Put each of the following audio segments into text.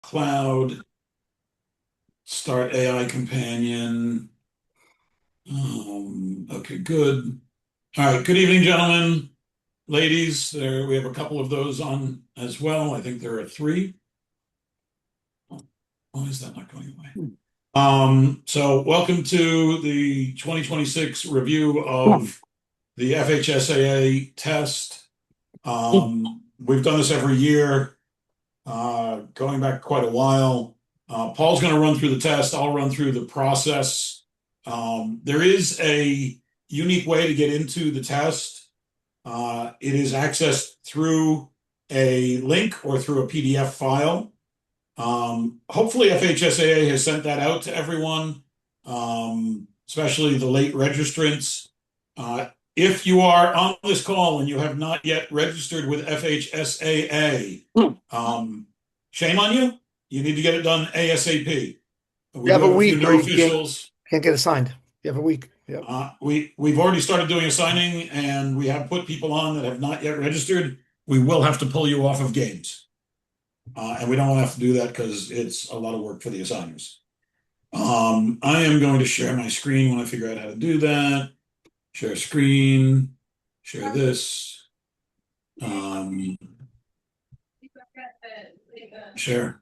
cloud, start AI companion. Okay, good. All right, good evening, gentlemen, ladies. We have a couple of those on as well. I think there are three. Why is that not going away? So welcome to the 2026 review of the FHSAA test. We've done this every year, going back quite a while. Paul's going to run through the test. I'll run through the process. There is a unique way to get into the test. It is accessed through a link or through a PDF file. Hopefully FHSAA has sent that out to everyone, especially the late registrants. If you are on this call and you have not yet registered with FHSAA, shame on you. You need to get it done ASAP. We You have do a have a few week new or you officials. can't get assigned. You have a week. Yep. We've already started doing a signing, and we have put people on that have not yet registered. We will have to pull you off of games. And we don't want to have to do that because it's a lot of work for the assigners. I am going to share my screen when I figure out how to do that. Share screen, share this. Share.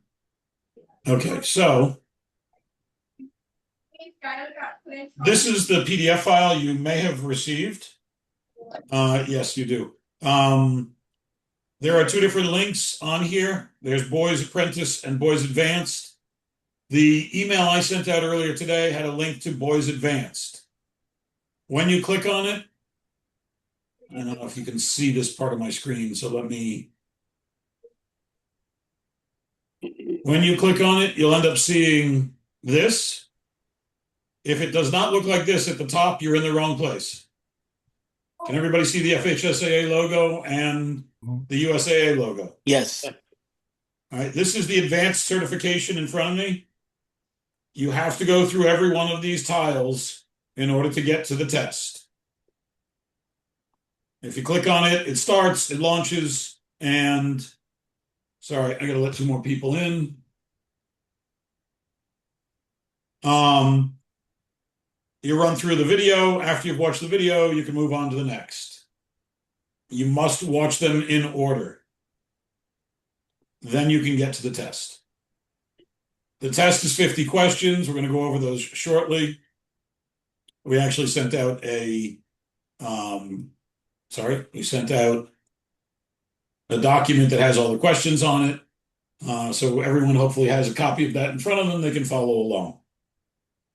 Okay, so this is the PDF file you may have received. Yes, you do. There are two different links on here. There's Boys Apprentice and Boys Advanced. The email I sent out earlier today had a link to Boys Advanced. When you click on it, I don't know if you can see this part of my screen, so when you click on it, you'll end up seeing this. If it does not look like this at the top, you're in the wrong place. Can everybody see the FHSAA logo and the USAA logo? Yes. All right, this is the advanced certification in front of me. You have to go through every one of these tiles in order to get to the test. If you click on it, it starts, it launches, and sorry, I gotta let two more people in. You run through the video. After you've watched the video, you can move on to the next. You must watch them in order. Then you can get to the test. The test is 50 questions. We're going to go over those shortly. We actually sent out we sent out a document that has all the questions on it. So everyone hopefully has a copy of that in front of them. They can follow along.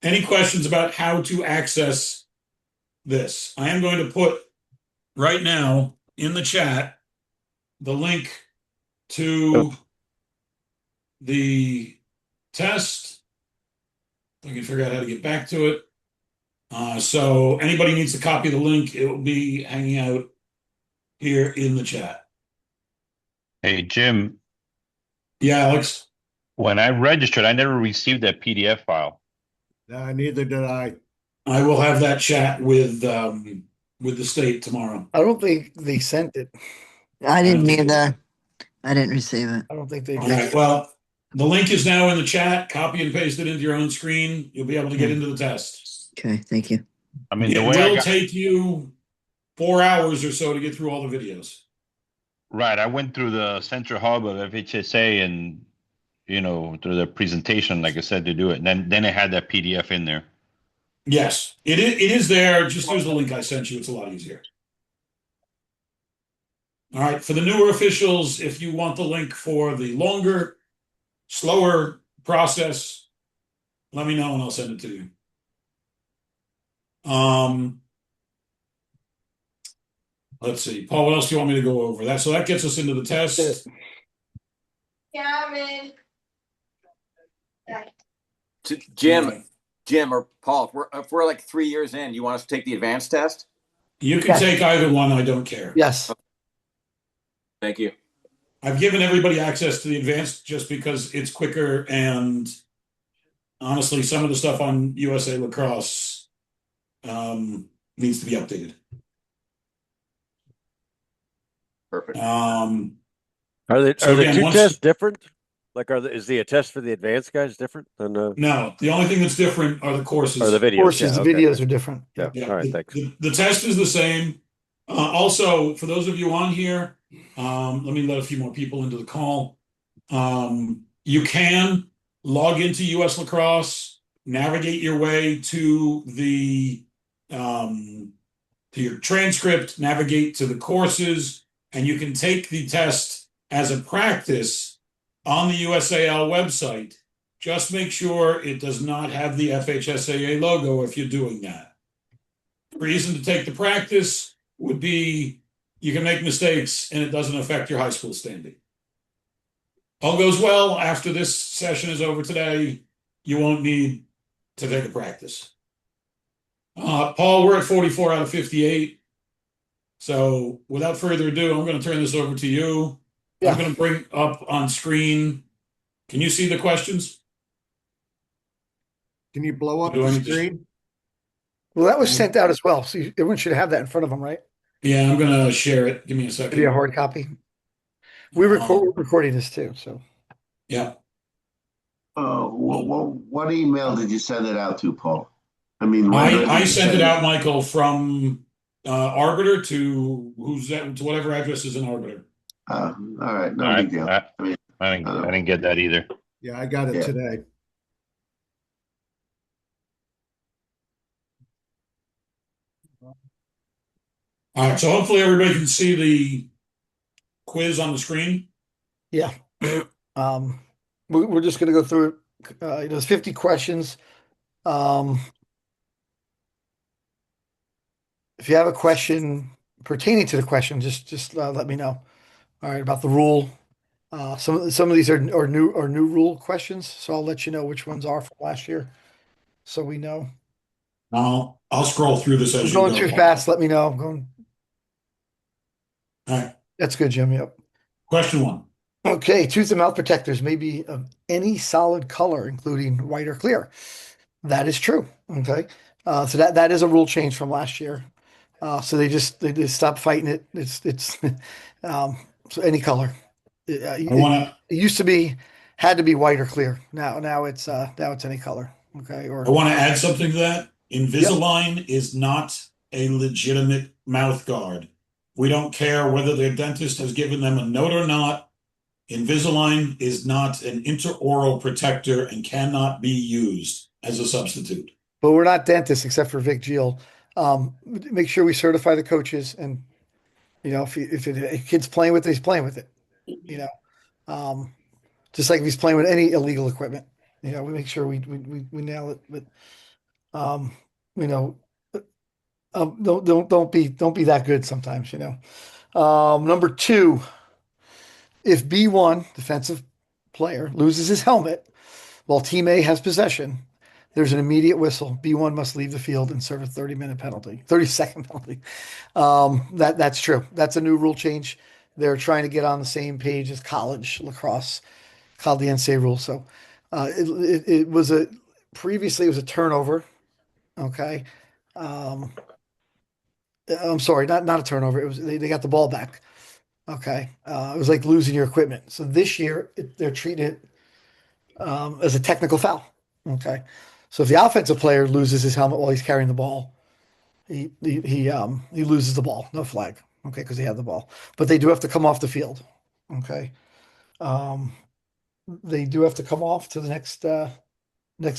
Any questions about how to access this? I am going to put right now in the chat the link to the test. I can figure out how to get back to it. So anybody needs to copy the link, it will be hanging out here in the chat. Hey, Jim. Yeah, Alex. When I registered, I never received that PDF file. Neither did I. I will have that chat with the state tomorrow. I don't think they sent it. I didn't either. I didn't receive it. I don't think they All did. right, well, the link is now in the chat. Copy and paste it into your own screen. You'll be able to get into the test. Okay, thank you. I mean, It the way will take you 4 hours or so to get through all the videos. Right, I went through the central hub of FHSA and, through the presentation, like I said, to do it. And then it had that PDF in there. Yes, it is there. Just use the link I sent you. It's a lot easier. All right, for the newer officials, if you want the link for the longer, slower process, let me know and I'll send it to you. Let's see. Paul, what else do you want me to go over? So that gets us into the test. Jim or Paul, if we're like 3 years in, you want us to take the advanced test? You can take either one. I don't care. Yes. Thank you. I've given everybody access to the advanced just because it's quicker, and honestly, some of the stuff on USA Lacrosse needs to be updated. Perfect. Are the two tests different? Like, is the test for the advanced guys different than No, the only thing that's different are the courses. or the videos? Courses, Yeah, the okay. videos are different. Yeah. Yeah, All right, the, thanks. the test is the same. Also, for those of you on here, let me let a few more people into the call. You can log into US Lacrosse, navigate your way to the to your transcript, navigate to the courses, and you can take the test as a practice on the USAL website. Just make sure it does not have the FHSAA logo if you're doing that. The reason to take the practice would be you can make mistakes and it doesn't affect your high school standing. All goes well. After this session is over today, you won't need to take a practice. Paul, we're at 44 out of 58. So without further ado, I'm going to turn this over to you. Yeah. I'm going to bring up on screen. Can you see the questions? Can you blow up Do I the need to- screen? Well, that was sent out as well. So everyone should have that in front of them, right? Yeah, I'm going to share it. Give me a second. Maybe a hard copy. We're recording this too. So Yeah. What email did you send it out to, Paul? I mean, I sent it out, Michael, from Arbiter to who's that, to whatever address is in Arbiter. All right, no All right. big deal. I didn't get that either. yeah, I got it Yeah. today. All right, so hopefully everybody can see the quiz on the screen. Yeah. We're just going to go through it. There's 50 questions. If you have a question pertaining to the question, just let me know. All right, about the rule. Some of these are new rule questions, so I'll let you know which ones are from last year, so we know. I'll scroll through this as I'm you going go. too fast. Let me know. I'm going. All right, That's good, Jim. Yep. question one. Okay, tooth and mouth protectors may be of any solid color, including white or clear. That is true. Okay, so that is a rule change from last year. So they just stopped fighting it. It's so any color. It used to be had to be white or clear. Now it's any color. Okay, or I want to add something to that. Invisalign is not a legitimate mouth guard. We don't care whether their dentist has given them a note or not. Invisalign is not an intraoral protector and cannot be used as a substitute. But we're not dentists except for Vic Geel. Make sure we certify the coaches, and if a kid's playing with it, he's playing with it. Just like if he's playing with any illegal equipment, we make sure we nail it. But don't be that good sometimes. Number two, if B1 defensive player loses his helmet while team A has possession, there's an immediate whistle. B1 must leave the field and serve a 30-second penalty. That's true. That's a new rule change. They're trying to get on the same page as college lacrosse, called the NCAA rule. So it was previously it was a turnover. Okay. I'm sorry, not a turnover. It was they got the ball back. Okay. It was like losing your equipment. So this year they're treating it as a technical foul. Okay. So if the offensive player loses his helmet while he's carrying the ball, he loses the ball. No flag. Okay, because he had the ball. But they do have to come off the field. Okay. They do have to come off to the next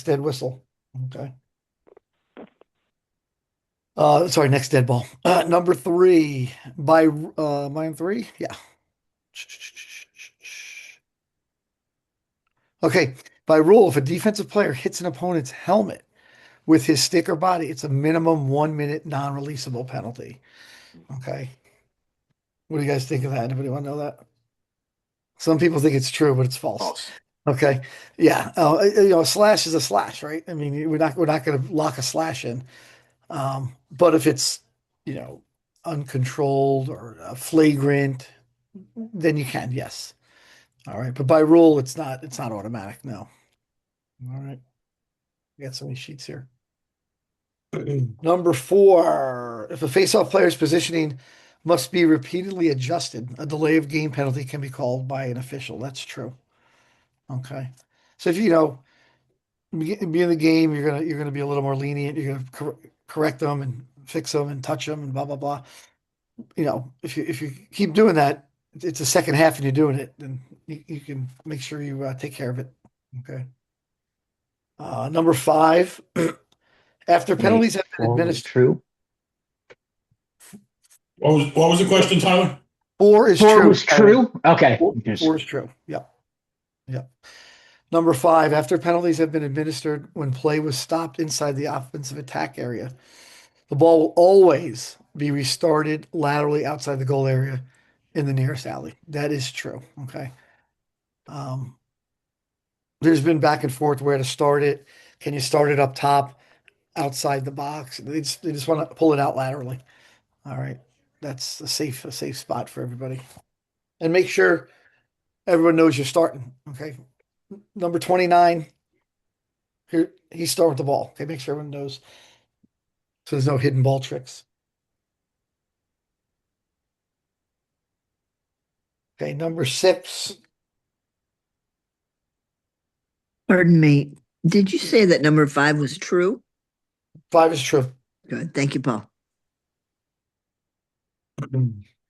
dead whistle. Okay. Sorry, next dead ball. Number three, by mine three, yeah. Okay, by rule, if a defensive player hits an opponent's helmet with his stick or body, it's a minimum 1 minute non-releasable penalty. Okay. What do you guys think of that? Anybody want to know that? Some people think it's true, but it's false. Okay. Yeah. A slash is a slash, right? I mean, we're not going to lock a slash in. But if it's, uncontrolled or flagrant, then you can, yes. All right. But by rule, it's not automatic. No. All right. We got so many sheets here. Number four, if a face-off player's positioning must be repeatedly adjusted, a delay of game penalty can be called by an official. That's true. Okay. So if you know, be in the game, you're gonna be a little more lenient. You're gonna correct them and fix them and touch them and blah blah blah. You know, if you keep doing that, it's the second half and you're doing it, then you can make sure you take care of it. Okay. Number five, after penalties have been Four was administered, true. What was the question, Tyler? four is Four true. was true. Okay. Four is true. Yep. Yep. Number five, after penalties have been administered when play was stopped inside the offensive attack area, the ball will always be restarted laterally outside the goal area in the nearest alley. That is true. Okay. Um, there's been back and forth where to start it. Can you start it up top, outside the box? They just want to pull it out laterally. All right. That's a safe spot for everybody. And make sure everyone knows you're starting. Okay. Number 29. Here he's starting with the ball. Okay, make sure everyone knows. So there's no hidden ball tricks. Okay, number 6. Pardon me. Did you say that number 5 was true? 5 is true. Good. Thank you, Paul.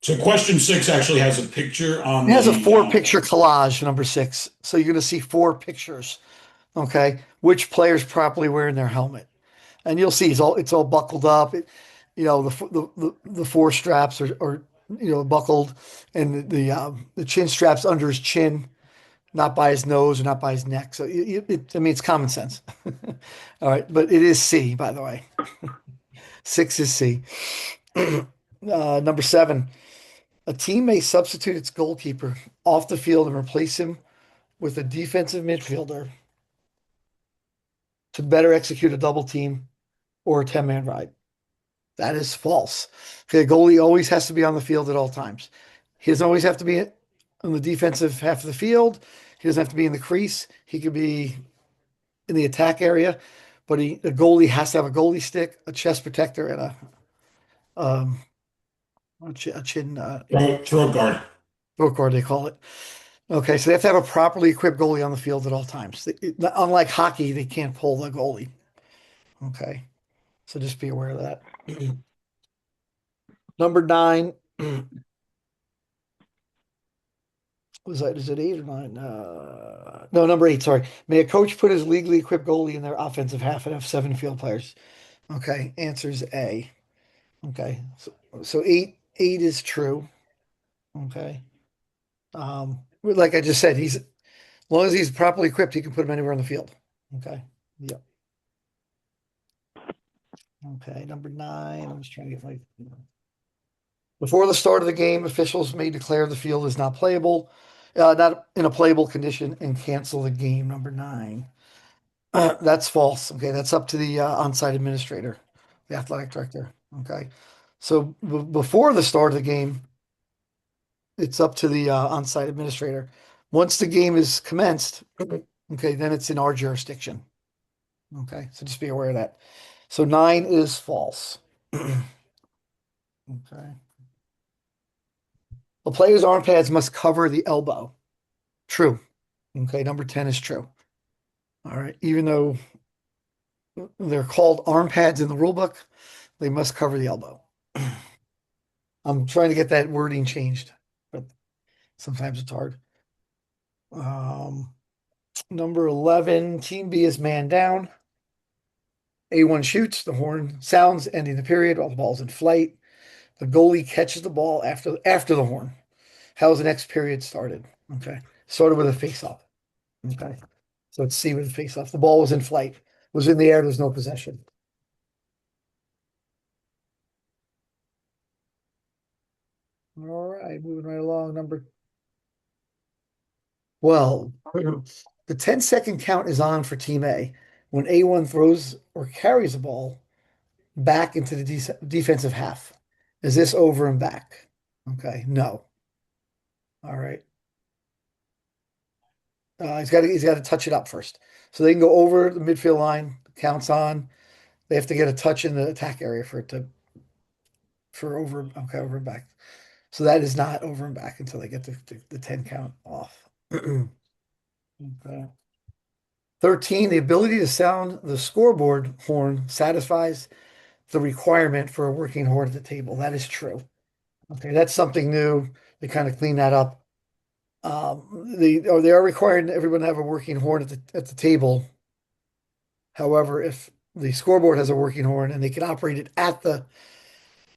So question 6 actually has a picture on It has a the, 4-picture collage, number 6. So you're going to see 4 pictures. Okay, which players properly wearing their helmet, and you'll see it's all buckled up. You know the 4 straps are buckled, and the chin straps under his chin, not by his nose or not by his neck. So I mean, it's common sense. All right, but it is C, by the way. 6 is C. Number 7, a team may substitute its goalkeeper off the field and replace him with a defensive midfielder to better execute a double team or a 10-man ride. That is false. Okay, goalie always has to be on the field at all times. He doesn't always have to be on the defensive half of the field. He doesn't have to be in the crease. He could be in the attack area, but the goalie has to have a goalie stick, a chest protector, and a chin throat guard. throat guard, they call it. Okay, so they have to have a properly equipped goalie on the field at all times. Unlike hockey, they can't pull the goalie. Okay, so just be aware of that. Number 9. Is it 8 or 9? No, number 8, sorry. May a coach put his legally equipped goalie in their offensive half and have 7 field players? Okay, answer's A. Okay, so 8 is true. Okay. Like I just said, as long as he's properly equipped, he can put him anywhere on the field. Okay. Yep. Okay, number 9. I'm just trying to get my. Before the start of the game, officials may declare the field is not playable, not in a playable condition, and cancel the game. Number 9. That's false. Okay, that's up to the onside administrator, the athletic director. Okay, so before the start of the game, it's up to the onside administrator. Once the game is commenced, okay, then it's in our jurisdiction. Okay, so just be aware of that. So 9 is false. Okay. The player's arm pads must cover the elbow. True. Okay, number 10 is true. All right, even though they're called arm pads in the rule book, they must cover the elbow. I'm trying to get that wording changed, but sometimes it's hard. Number 11, Team B is man down. A1 shoots, the horn sounds, ending the period while the ball's in flight. The goalie catches the ball after the horn. How's the next period started? Okay. Started with a face-off. Okay. So let's see with the face-off. The ball was in flight, was in the air, there's no possession. All right, moving right along. Number 12. The 10-second count is on for Team A when A1 throws or carries the ball back into the defensive half. Is this over and back? Okay, no. All right. He's got to touch it up first. So they can go over the midfield line, counts on. They have to get a touch in the attack area for over and back. So that is not over and back until they get the 10 count off. Okay. 13, the ability to sound the scoreboard horn satisfies the requirement for a working horn at the table. That is true. Okay, that's something new. They kind of clean that up. They are requiring everyone to have a working horn at the table. However, if the scoreboard has a working horn and they can operate it at the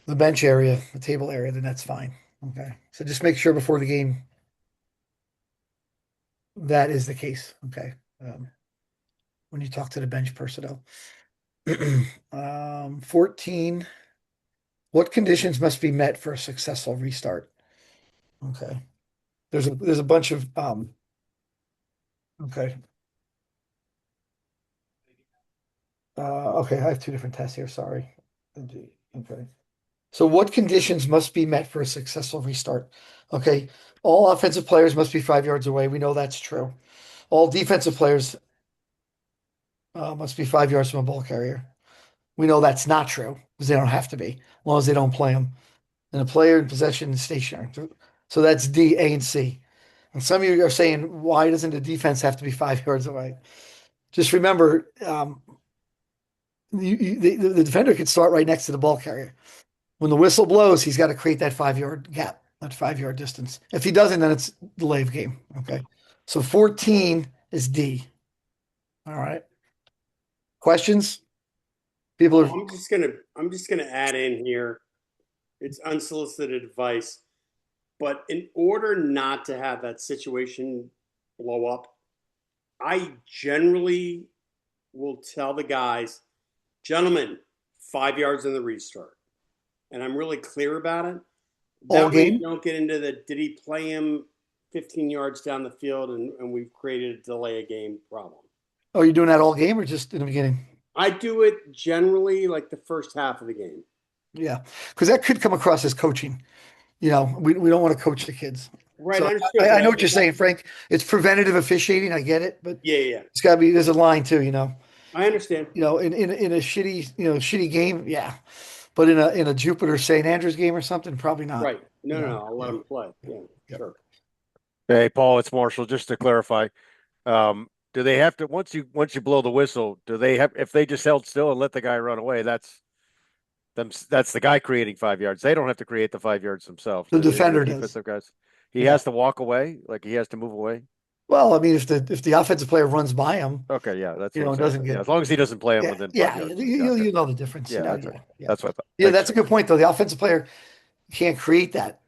bench area, the table area, then that's fine. Okay, so just make sure before the game that is the case. Okay, when you talk to the bench personnel. 14. What conditions must be met for a successful restart? Okay. There's a bunch of okay. Okay, I have two different tests here, sorry. Okay. So what conditions must be met for a successful restart? Okay, all offensive players must be 5 yards away. We know that's true. All defensive players must be 5 yards from a ball carrier. We know that's not true because they don't have to be, as long as they don't play them. And a player in possession is stationary. So that's D, A, and C. And some of you are saying, why doesn't the defense have to be 5 yards away? Just remember, the defender can start right next to the ball carrier. When the whistle blows, he's got to create that 5 yard gap, that 5 yard distance. If he doesn't, then it's delay of game. Okay. So 14 is D. All right. Questions? People are I'm just gonna add in here. It's unsolicited advice, but in order not to have that situation blow up, I generally will tell the guys, gentlemen, 5 yards in the restart. And I'm really clear about it. All That way game? you don't get into the did he play him 15 yards down the field and we've created a delay a game problem. Oh, you're doing that all game or just in the beginning? I do it generally like the first half of the game. Yeah. Because that could come across as coaching. We don't want to coach the kids. Right, So understood. I know what you're saying, Frank. It's preventative officiating. I get it, but Yeah. it's got to be. There's a line too. I understand. In a shitty game, yeah. But in a Jupiter St. Andrews game or something, probably not. Right. No. I'll let him play. Yeah, sure. Hey, Paul, it's Marshall. Just to clarify, do they have to once you blow the whistle? Do they have if they just held still and let the guy run away? That's the guy creating 5 yards. They don't have to create the 5 yards themselves. The do they? defender The does. defensive guys. He has to walk away, like he has to move away. Well, I mean, if the offensive player runs by him, Okay, yeah, that's it what I'm doesn't saying. get Yeah, as long as he doesn't play him yeah, within 5 yeah, yards. you know the difference. Yeah, Yeah, that's right. yeah. That's what I thought. Yeah, Thanks. that's a good point though. The offensive player can't create that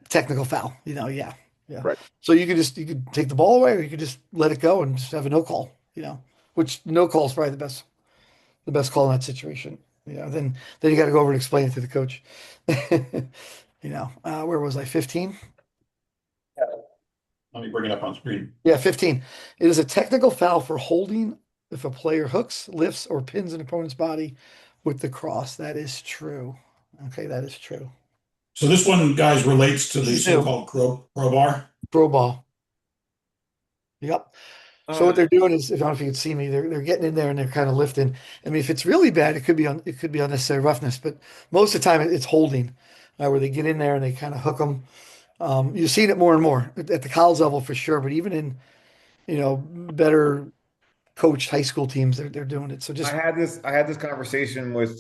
technical foul. Yeah. Right. So you could take the ball away, or you could just let it go and just have a no call. Which no call is probably the best call in that situation. Then you got to go over and explain it to the coach. Where was I? 15. Let me bring it up on screen. Yeah, 15. It is a technical foul for holding if a player hooks, lifts, or pins an opponent's body with the cross. That is true. Okay, that is true. So this one, guys, relates to the This is new. so-called crowbar. Throw ball. Yep. So what they're doing is, I don't know if you can see me, they're getting in there and they're kind of lifting. I mean, if it's really bad, it could be unnecessary roughness, but most of the time it's holding, where they get in there and they kind of hook them. You've seen it more and more at the college level for sure, but even in better coached high school teams, they're doing it. So just I had this conversation with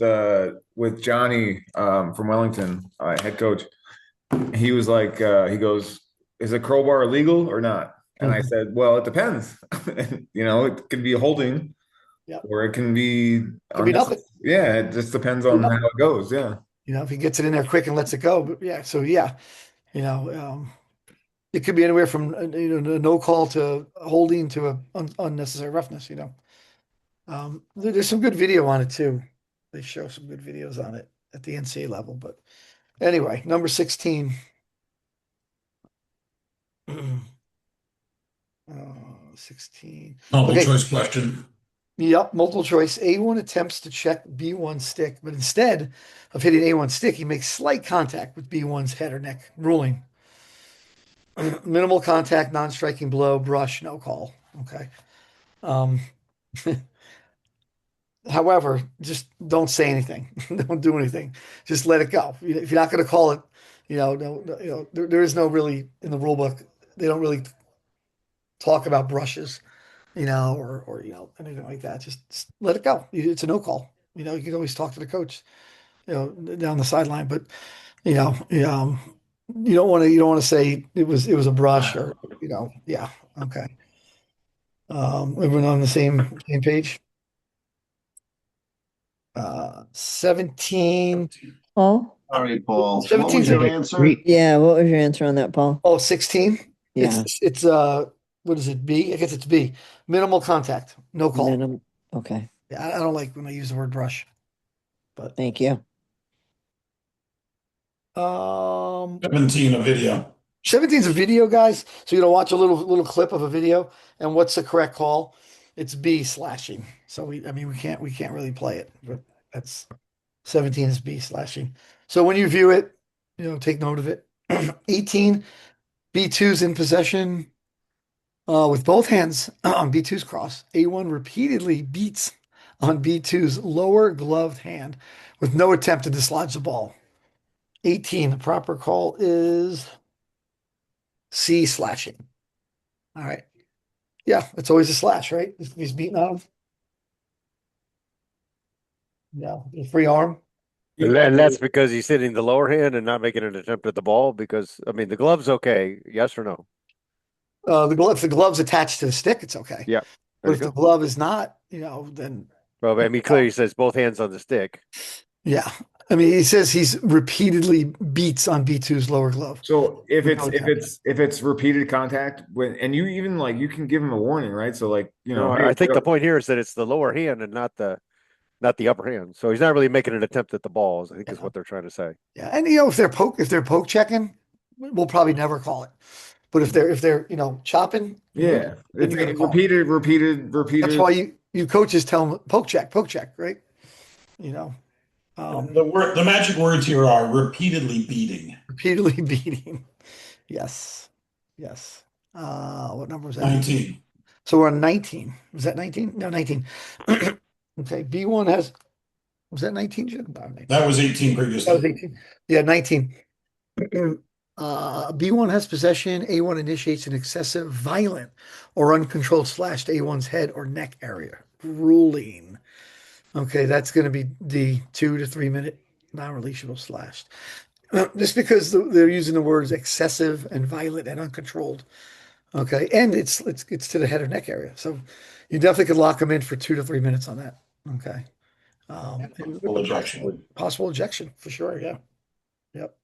Johnny from Wellington, head coach. He was like, he goes, "Is a crowbar illegal or not?" And I said, "Well, it depends. It can be holding, Yeah. or it can be nothing. Yeah, it just depends on how it goes. Yeah. If he gets it in there quick and lets it go, but yeah. So yeah, it could be anywhere from no call to holding to a unnecessary roughness. There's some good video on it too. They show some good videos on it at the NCAA level. But anyway, number 16. 16. Multiple Okay. choice question. Yep, multiple choice. A1 attempts to check B1 stick, but instead of hitting A1 stick, he makes slight contact with B1's head or neck, ruling. Minimal contact, non-striking blow, brush, no call. Okay. However, just don't say anything. Don't do anything. Just let it go. If you're not going to call it, there is no really in the rule book. They don't really talk about brushes, or anything like that. Just let it go. It's a no call. You can always talk to the coach, down the sideline, but you don't want to say it was a brush or yeah. Okay. Everyone on the same page? 17. Paul? Sorry, Paul. What 17 was your answer? Yeah, what was your answer on that, Paul? Oh, 16? Yeah. It's what is it? B? I guess it's B. Minimal contact, no call. Okay, Yeah, I don't like when I use the word brush. But thank you. 17, a video. 17 is a video, guys. So watch a little clip of a video, and what's the correct call? It's B, slashing. So we can't really play it, but that's 17 is B, slashing. So when you view it, take note of it. 18, B2's in possession with both hands on B2's cross. A1 repeatedly beats on B2's lower gloved hand with no attempt to dislodge the ball. 18, the proper call is C, slashing. All right. Yeah, it's always a slash, right? He's beating on him. Yeah, free arm. And that's because he's hitting the lower hand and not making an attempt at the ball. Because I mean, the glove's okay. Yes or no? If the glove's attached to the stick, it's okay. Yeah. But if the glove is not, then Well, I mean, clearly he says both hands on the stick. yeah. I mean, he says he's repeatedly beats on B2's lower glove. So if it's repeated contact and you even you can give him a warning, right? So hey, I think the point here is that it's the lower hand and not the upper hand. So he's not really making an attempt at the balls, I think is what they're trying to say. Yeah. And if they're poke checking, we'll probably never call it. But if they're chopping, yeah, it's repeated. That's why you coaches tell them poke check, right? The magic words here are repeatedly beating. Repeatedly beating. Yes. What number was that? 19. So we're on 19. Was that 19? No, 19. Okay. B1 was that 19, Jim? No, 19. That was 18 previously. That was 18. Yeah, 19. B1 has possession. A1 initiates an excessive, violent, or uncontrolled slash to A1's head or neck area. Ruling. Okay, that's going to be the 2 to 3 minute non-releasable slash. Just because they're using the words excessive and violent and uncontrolled. Okay, and it's to the head or neck area. So you definitely could lock them in for 2 to 3 minutes on that. Okay. Possible ejection for sure. Yeah. Yep.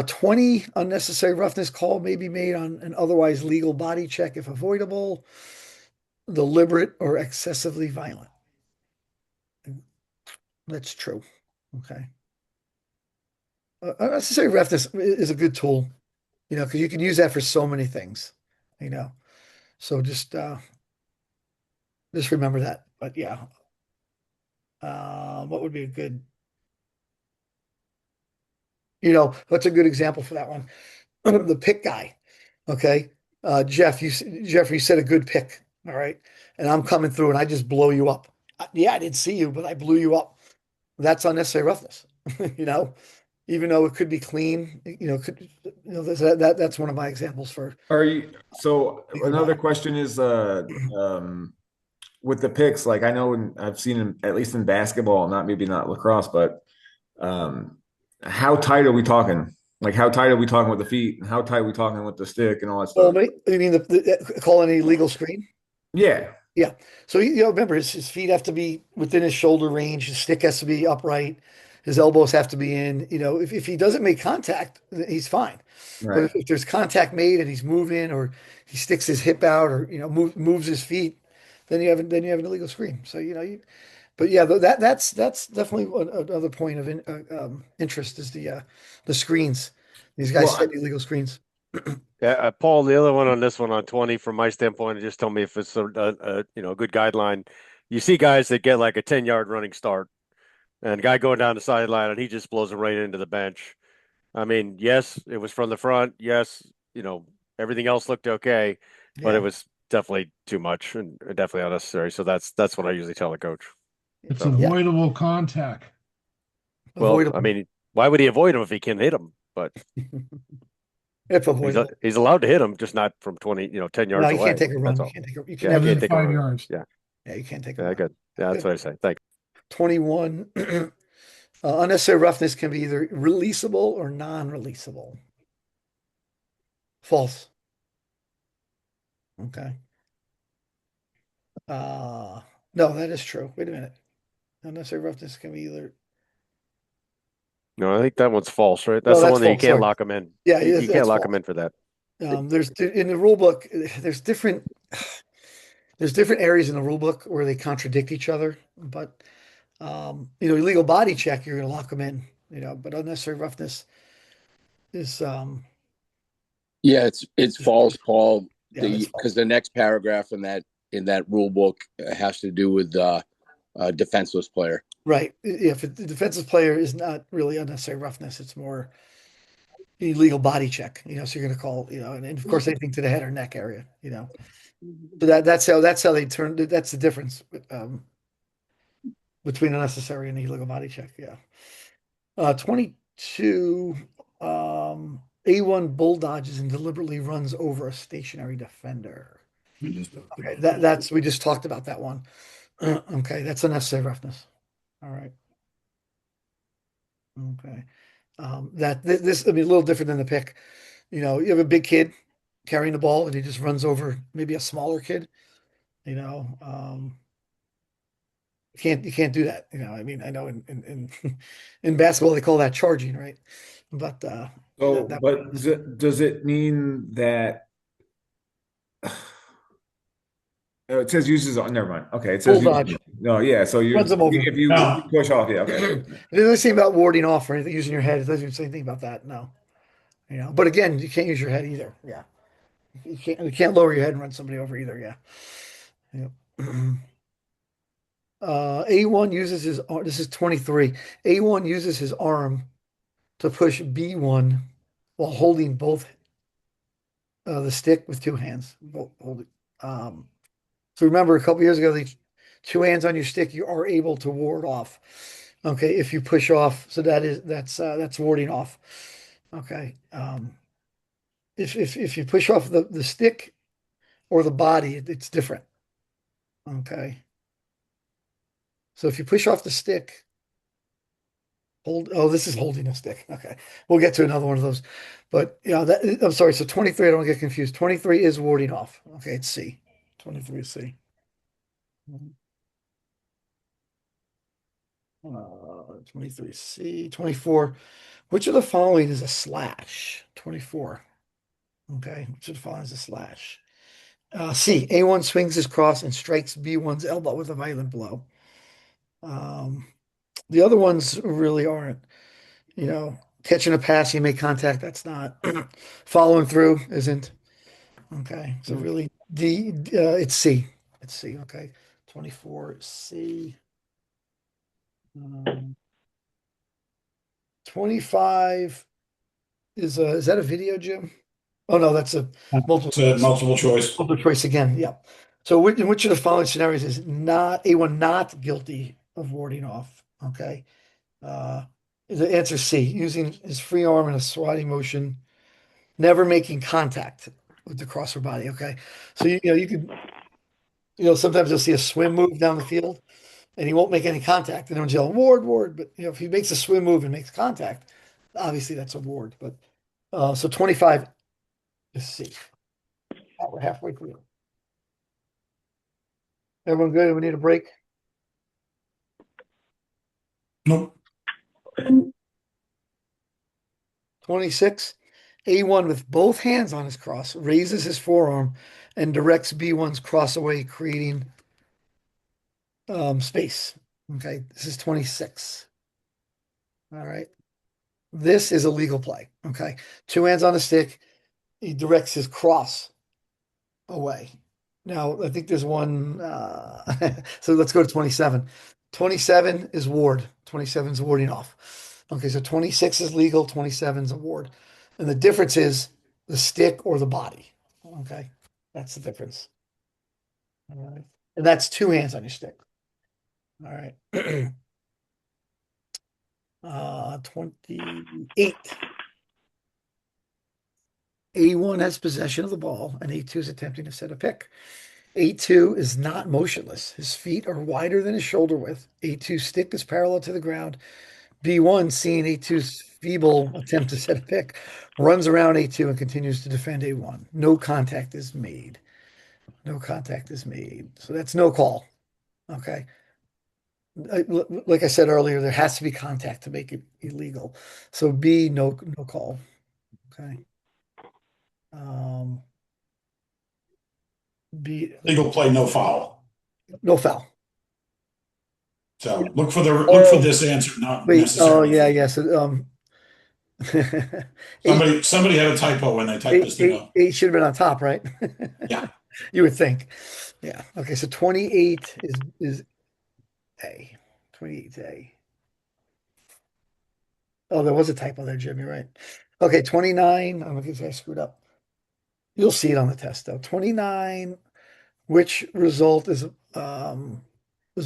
20, unnecessary roughness call may be made on an otherwise legal body check if avoidable, deliberate or excessively violent. That's true. Okay. Unnecessary roughness is a good tool, because you can use that for so many things, So just remember that. But yeah. What would be a good, what's a good example for that one? The pick guy. Okay. Jeff, you said a good pick. All right. And I'm coming through and I just blow you up. Yeah, I didn't see you, but I blew you up. That's unnecessary roughness, even though it could be clean, that's one of my examples for. Another question is, with the picks, I know I've seen them at least in basketball, maybe not lacrosse, but how tight are we talking? How tight are we talking with the feet, and how tight are we talking with the stick and all that stuff? You mean call an illegal screen? Yeah. Yeah. So remember his feet have to be within his shoulder range. His stick has to be upright. His elbows have to be in. If he doesn't make contact, he's fine. Right. But if there's contact made and he's moving, or he sticks his hip out, or moves his feet, then you have an illegal screen. So but yeah, that's definitely another point of interest is the screens. These guys set illegal screens. Yeah, Paul, the other one on this one on 20, from my standpoint, just tell me if it's a good guideline. You see guys that get a 10-yard running start, and a guy going down the sideline, and he just blows him right into the bench. I mean, yes, it was from the front. Yes, everything else looked okay, but it was definitely too much and definitely unnecessary. So that's what I usually tell the coach. It's avoidable contact. Well, I mean, why would he avoid him if he can hit him? But If avoidable. He's allowed to hit him, just not from 20, 10 yards No, away. you can't take a run. That's You all. can't take a, you can Yeah, never, can't Within take a 5 run. yards. Yeah, yeah, you can't take a yeah, run. good. Yeah, that's Good. what I say. Thank 21. Unnecessary roughness can be either releasable or non-releasable. False. Okay. No, that is true. Wait a minute. Unnecessary roughness can be either. No, I think that one's false, right? No, That's the that's one that you false, can't sorry. lock him in. Yeah, You that's can't lock false. him in for that. There's in the rule book, there's different areas in the rule book where they contradict each other, but illegal body check, you're going to lock them in, but unnecessary roughness is Yeah, it's false, Paul. Yeah, that's false. Because the next paragraph in that rule book has to do with defenseless player. Right. If the defensive player is not really unnecessary roughness, it's more illegal body check, so you're going to call, and of course anything to the head or neck area, so that's how they turn, that's the difference between unnecessary and illegal body check. Yeah. 22, A1 bull dodges and deliberately runs over a stationary defender. Okay, that's we just talked about that one. Okay, that's unnecessary roughness. All right. Okay. This I mean a little different than the pick. You have a big kid carrying the ball and he just runs over maybe a smaller kid. You can't do that. I mean, I know in in basketball they call that charging, right? But does it mean that it says uses never mind. Okay, it says bull dodge no, yeah. So runs them over. if you push off, yeah, okay. It doesn't say about warding off or anything, using your head. It doesn't even say anything about that. No. But again, you can't use your head either. Yeah. You can't lower your head and run somebody over either. Yeah. Yeah. A1 uses his this is 23. A1 uses his arm to push B1 while holding both the stick with two hands. So remember a couple years ago, the two hands on your stick, you are able to ward off. Okay, if you push off, so that's warding off. Okay. If you push off the stick or the body, it's different. Okay. So if you push off the stick, this is holding a stick. Okay. We'll get to another one of those. But I'm sorry. So 23, I don't get confused. 23 is warding off. Okay, it's C. 23 is C. 23 C. 24. Which of the following is a slash? 24. Okay. Which of the following is a slash? C. A1 swings his cross and strikes B1's elbow with a violent blow. The other ones really aren't. Catching a pass, you make contact. That's not. Following through isn't. Okay. So really, it's C. It's C. Okay. 24 C. 25 is that a video, Jim? Oh no, that's a multiple choice. Multiple choice. Multiple choice again. Yeah. So in which of the following scenarios is not A1 not guilty of warding off? Okay. The answer C, using his free arm in a swatting motion, never making contact with the crosser body. Okay. So you could sometimes you'll see a swim move down the field and he won't make any contact. And everyone's yelling, ward, ward. But if he makes a swim move and makes contact, obviously that's a ward. But so 25 is C. We're halfway through. Everyone good? We need a break. Nope. 26. A1 with both hands on his cross raises his forearm and directs B1's cross away, creating space. Okay, this is 26. All right. This is a legal play. Okay. Two hands on the stick. He directs his cross away. Now, I think there's one. So let's go to 27. 27 is ward. 27 is warding off. Okay, so 26 is legal. 27 is a ward. And the difference is the stick or the body. Okay, that's the difference. All right. And that's two hands on your stick. All right. 28. A1 has possession of the ball, and A2 is attempting to set a pick. A2 is not motionless. His feet are wider than his shoulder width. A2's stick is parallel to the ground. B1, seeing A2's feeble attempt to set a pick, runs around A2 and continues to defend A1. No contact is made. No contact is made. So that's no call. Okay. Like I said earlier, there has to be contact to make it illegal. So B, no call. Okay. B, Legal play, no foul. no foul. So look for this answer, not Wait, oh necessarily. yeah. So Somebody had a typo when they typed this thing up. Eight should have been on top, right? Yeah. You would think. Yeah. Okay, so 28 is A. 28 is A. Oh, there was a typo there, Jim. You're right. Okay, 29. I'm gonna I screwed up. You'll see it on the test though. 29, which result is a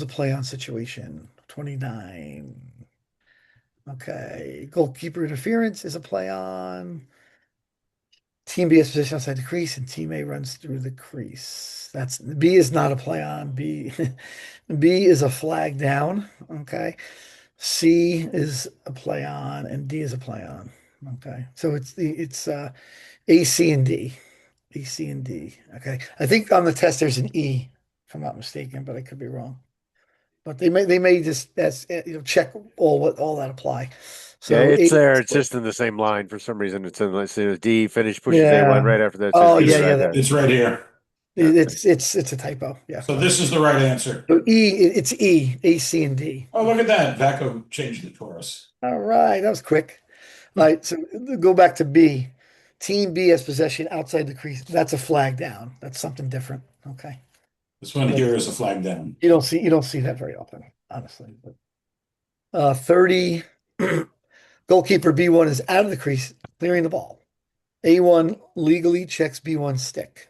play on situation? 29. Okay. Goalkeeper interference is a play on. Team B has position outside the crease and team A runs through the crease. That's B is not a play on. B B is a flag down. Okay. C is a play on and D is a play on. Okay. So it's A, C, and D. A, C, and D. Okay. I think on the test there's an E, if I'm not mistaken, but I could be wrong. But they may just check all that apply. So yeah, it's A, there. It's just in the same line for some reason. It's in, let's see, D finish pushes Yeah. A1 right after that. Oh, Says D yeah, right yeah, there. It's right here. It's a typo. Yeah. So this is the right answer. So it's E, A, C, and D. Oh, look at that. Vaco changed it for us. All right, that was quick. All right, so go back to B. Team B has possession outside the crease. That's a flag down. That's something different. Okay. This one here is a flag down. You don't see that very often, honestly. 30 goalkeeper B1 is out of the crease, clearing the ball. A1 legally checks B1 stick,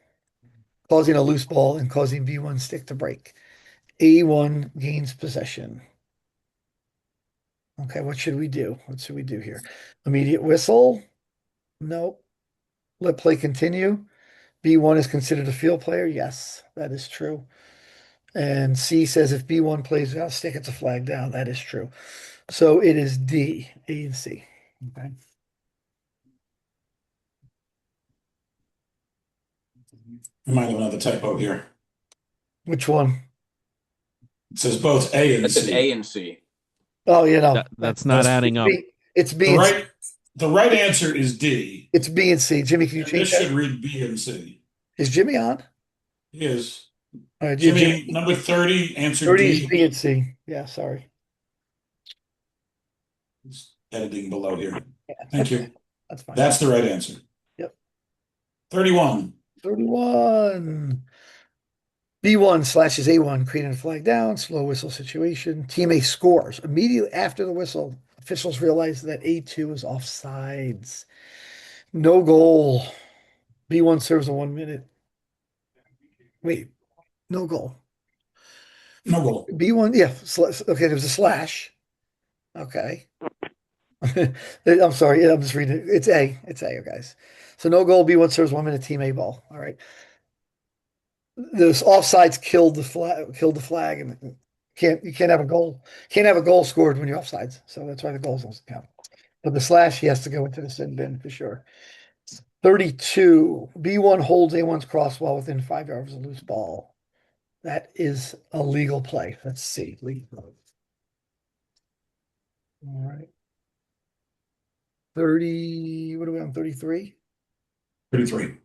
causing a loose ball and causing B1 stick to break. A1 gains possession. Okay, what should we do? What should we do here? Immediate whistle? Nope. Let play continue. B1 is considered a field player. Yes, that is true. And C says if B1 plays without stick, it's a flag down. That is true. So it is D, A, and C. Okay. We might have another typo here. Which one? It says both A and That's an C. A and C. Oh, you know. That's not adding up. It's B and C. The right answer is D. It's B and C. Jimmy, can you And change this that? should read B and C. Is Jimmy on? He is. All right, Jimmy, number 30, answer 30 D. is B and C. Yeah, sorry. It's editing below here. Thank you. That's fine. That's the right answer. Yep. 31. 31. B1 slashes A1, creating a flag down, slow whistle situation. Team A scores. Immediately after the whistle, officials realize that A2 is offsides. No goal. B1 serves a 1 minute. Wait, no goal. No goal. B1, yeah. Okay, there was a slash. Okay. I'm sorry. Yeah, I'm just reading it. It's A. It's A, guys. So no goal. B1 serves 1 minute. Team A ball. All right. Those offsides killed the flag, and you can't have a goal. Can't have a goal scored when you're offsides. So that's why the goals don't count. But the slash, he has to go into the sin bin for sure. 32. B1 holds A1's cross while within 5 yards of the loose ball. That is a legal play. Let's see. Legal. All right. 30. What are we on? 33? 33.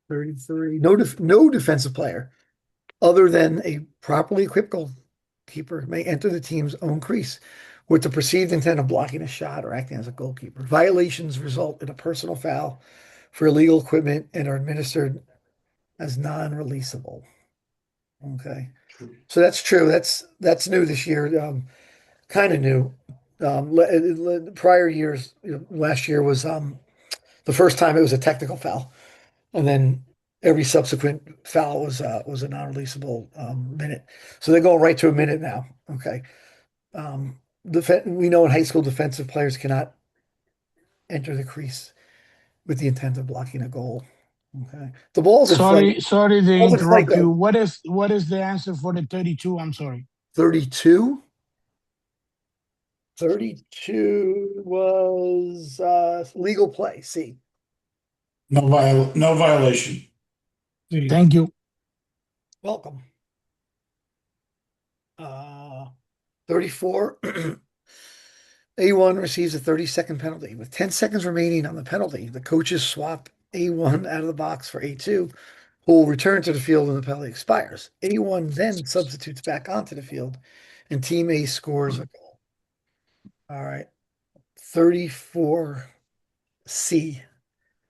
33. No defensive player other than a properly equipped goalkeeper may enter the team's own crease with the perceived intent of blocking a shot or acting as a goalkeeper. Violations result in a personal foul for illegal equipment and are administered as non-releasable. Okay. So that's true. That's new this year. Kind of new. Prior years, last year was the first time it was a technical foul. And then every subsequent foul was a non-releasable minute. So they're going right to a minute now. Okay. We know in high school defensive players cannot enter the crease with the intent of blocking a goal. Okay. The ball's in Sorry, flight. sorry to Ball's in flight interrupt you. though. What is the answer for the 32? I'm sorry. 32. 32 was legal play. C. No violation. Thank you. Welcome. 34. A1 receives a 30-second penalty. With 10 seconds remaining on the penalty, the coaches swap A1 out of the box for A2, who will return to the field when the penalty expires. A1 then substitutes back onto the field, and Team A scores a goal. All right. 34C.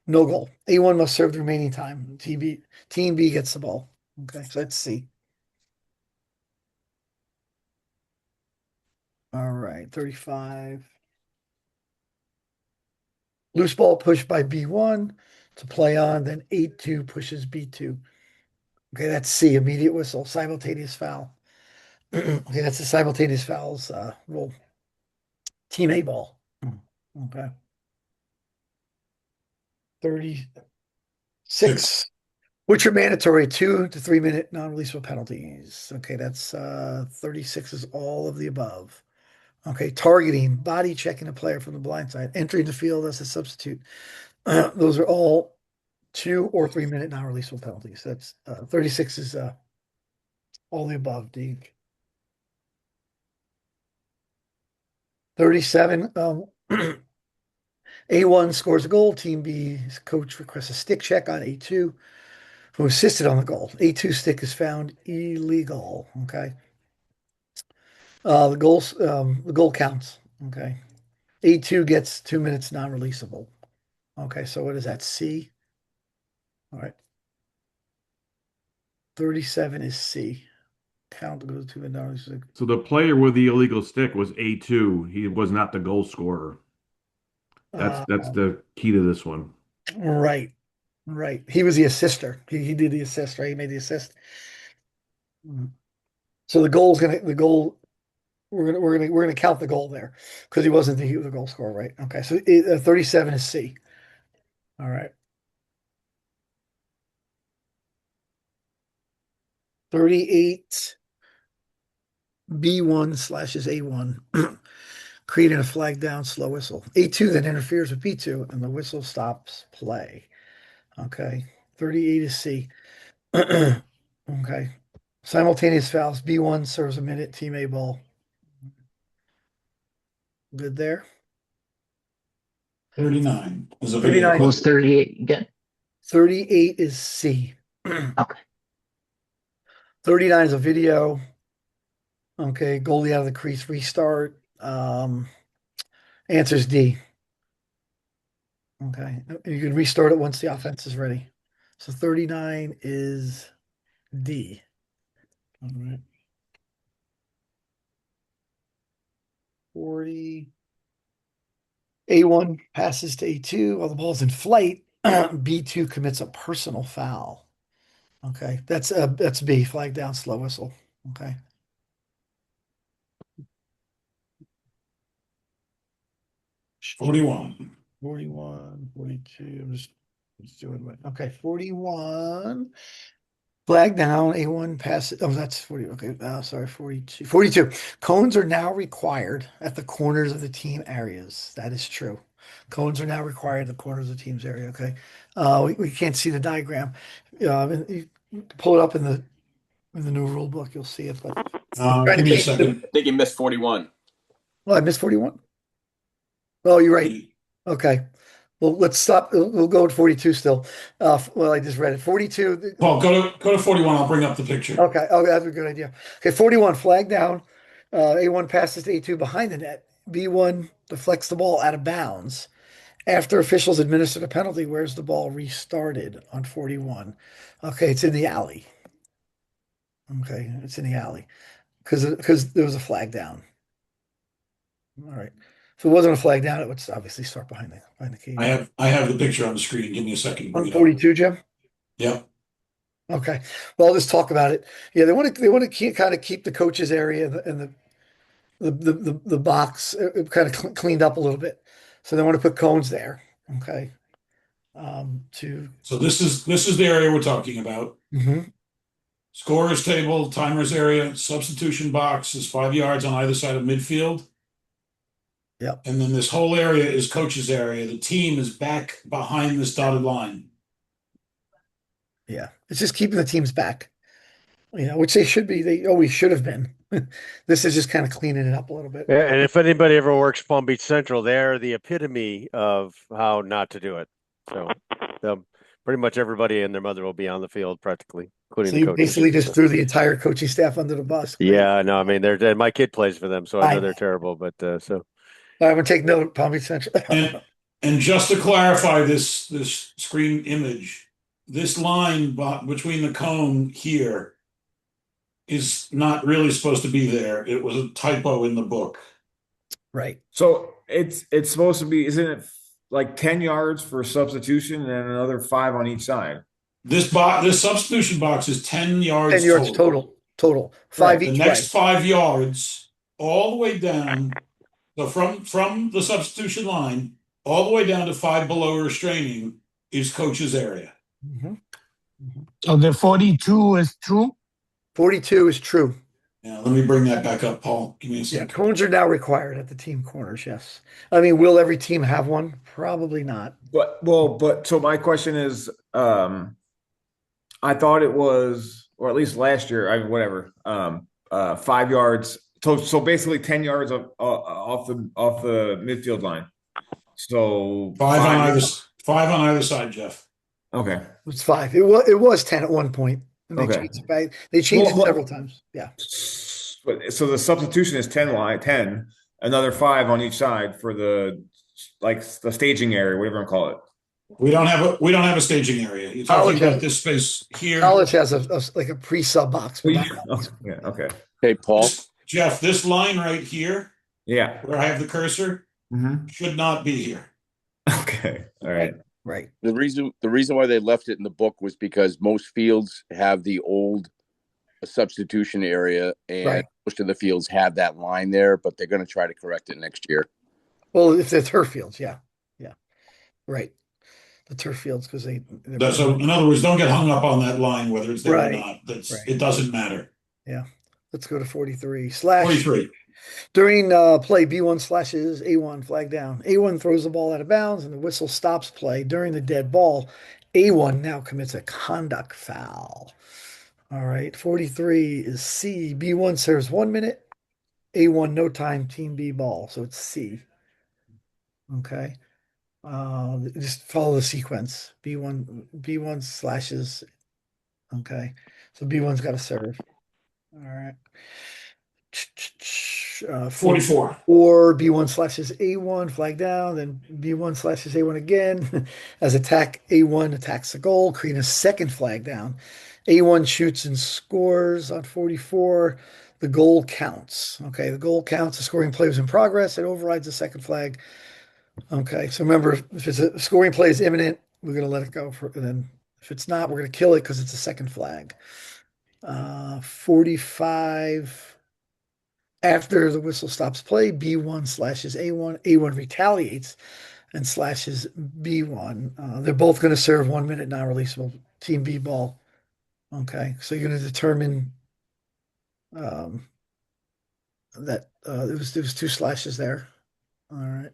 No goal. A1 must serve the remaining time. Team B gets the ball. Okay, so that's C. All right, 35. Loose ball pushed by B1 to play on, then A2 pushes B2. Okay, that's C, immediate whistle, simultaneous foul. Okay, that's the simultaneous fouls rule. Team A ball. Okay. 36. Which are mandatory 2 to 3 minute non-releasable penalties. Okay, that's 36 is all of the above. Okay, targeting, body checking a player from the blind side, entering the field as a substitute. Those are all 2 or 3 minute non-releasable penalties. That's 36 is all the above, D. 37, A1 scores a goal. Team B's coach requests a stick check on A2, who assisted on the goal. A2 stick is found illegal. Okay. The goal counts. Okay. A2 gets 2 minutes non-releasable. Okay, so what is that? C. All right. 37 is C. Count goes to 2 minutes non-releasable. So the player with the illegal stick was A2. He was not the goal scorer. That's the key to this one. Right. Right. He was the assister. He did the assist, right? He made the assist. So the goal we're gonna count the goal there because he wasn't the goal scorer, right? Okay, so 37 is C. All right. 38 B1 slashes A1, creating a flag down slow whistle. A2 then interferes with B2 and the whistle stops play. Okay. 38 is C. Okay. Simultaneous fouls. B1 serves a minute, team A ball. Good there. 39 is a 39. video. Who's 38 again? 38 is C. Okay. 39 is a video. Okay, goalie out of the crease, restart. Answer's D. Okay, you can restart it once the offense is ready. So 39 is D. All right. 40. A1 passes to A2 while the ball's in flight. B2 commits a personal foul. Okay, that's B, flag down, slow whistle. Okay. Forty-one. 41, 42. I'm just doing what. Okay, 41. Flag down, A1 passes. Oh, that's 40. Okay, sorry, 42. 42. Cones are now required at the corners of the team areas. That is true. Cones are now required at the corners of the team's area. Okay. We can't see the diagram. You pull it up in the new rule book, you'll see it. But Give me a second. I think you missed 41. well, I missed 41. Oh, you're right. Okay. Well, let's stop. We'll go at 42 still. Well, I just read it. 42. Paul, go to 41. I'll bring up the picture. Okay. Oh, that's a good idea. Okay, 41, flag down. A1 passes to A2 behind the net. B1 deflects the ball out of bounds. After officials administer the penalty, where's the ball restarted on 41? Okay, it's in the alley. Okay, it's in the alley because there was a flag down. All right. If it wasn't a flag down, it would obviously start behind the cage. I have the picture on the screen. Give me a second. On 42, Jim? Yep. Okay. Well, let's talk about it. Yeah, they want to kind of keep the coaches area and the box kind of cleaned up a little bit. So they want to put cones there. Okay. So this is the area we're talking about. Mhm. Scorers table, timers area, substitution box is 5 yards on either side of midfield. Yep. And then this whole area is coach's area. The team is back behind this dotted line. Yeah. It's just keeping the teams back, which they should be. They always should have been. This is just kind of cleaning it up a little bit. Yeah, and if anybody ever works Palm Beach Central, they're the epitome of how not to do it. So pretty much everybody and their mother will be on the field practically, including So the you coaches. basically just threw the entire coaching staff under the bus. Yeah, no, I mean my kid plays for them, so I know they're terrible. But so I'm gonna take note, Palm Beach Central. And just to clarify this screen image, this line between the cone here is not really supposed to be there. It was a typo in the book. Right. So it's supposed to be, isn't it like 10 yards for substitution and another 5 on each side? This substitution box is 10 yards. 10 yards total. 5 each The next way. 5 yards, all the way down. So from the substitution line, all the way down to 5 below restraining is coach's area. Mm-hmm. So the 42 is true? 42 is true. Yeah, let me bring that back up, Paul. Give me a second. Yeah, cones are now required at the team corners, yes. I mean, will every team have one? Probably not. But so my question is, I thought it was, or at least last year, I mean, whatever, 5 yards. So basically 10 yards off the midfield line. So 5 on either side, Jeff. It Okay. was 5. It was 10 at one point. And they changed it back. They changed it several times. Yeah. So the substitution is 10, another 5 on each side for the staging area, whatever you call it. We don't have a staging area. You're talking about this space here. College has a pre-sub box. Yeah. Okay. Hey, Paul. Jeff, this line right here, yeah, where I have the cursor, should not be here. Okay. All right. Right. The reason why they left it in the book was because most fields have the old substitution area, and most of the fields have that line there, but they're going to try to correct it next year. Well, if they're turf fields, yeah. Right. The turf fields, because So in other words, don't get hung up on that line, whether it's there or not. It doesn't matter. Yeah. Let's go to 43. 43. During play, B1 slashes A1, flag down. A1 throws the ball out of bounds, and the whistle stops play. During the dead ball, A1 now commits a conduct foul. All right. 43 is C. B1 serves 1 minute. A1 no time, team B ball. So it's C. Okay. Just follow the sequence. B1 slashes. Okay. So B1's got to serve. All right. 44. Or B1 slashes A1, flag down, then B1 slashes A1 again. As A1 attacks the goal, creating a second flag down. A1 shoots and scores on 44. The goal counts. Okay, the goal counts. The scoring play was in progress. It overrides the second flag. Okay, so remember, if it's a scoring play is imminent, we're going to let it go. And then if it's not, we're going to kill it because it's a second flag. 45. After the whistle stops play, B1 slashes A1. A1 retaliates and slashes B1. They're both going to serve 1 minute non-releasable team B ball. Okay, so you're going to determine that there was 2 slashes there. All right.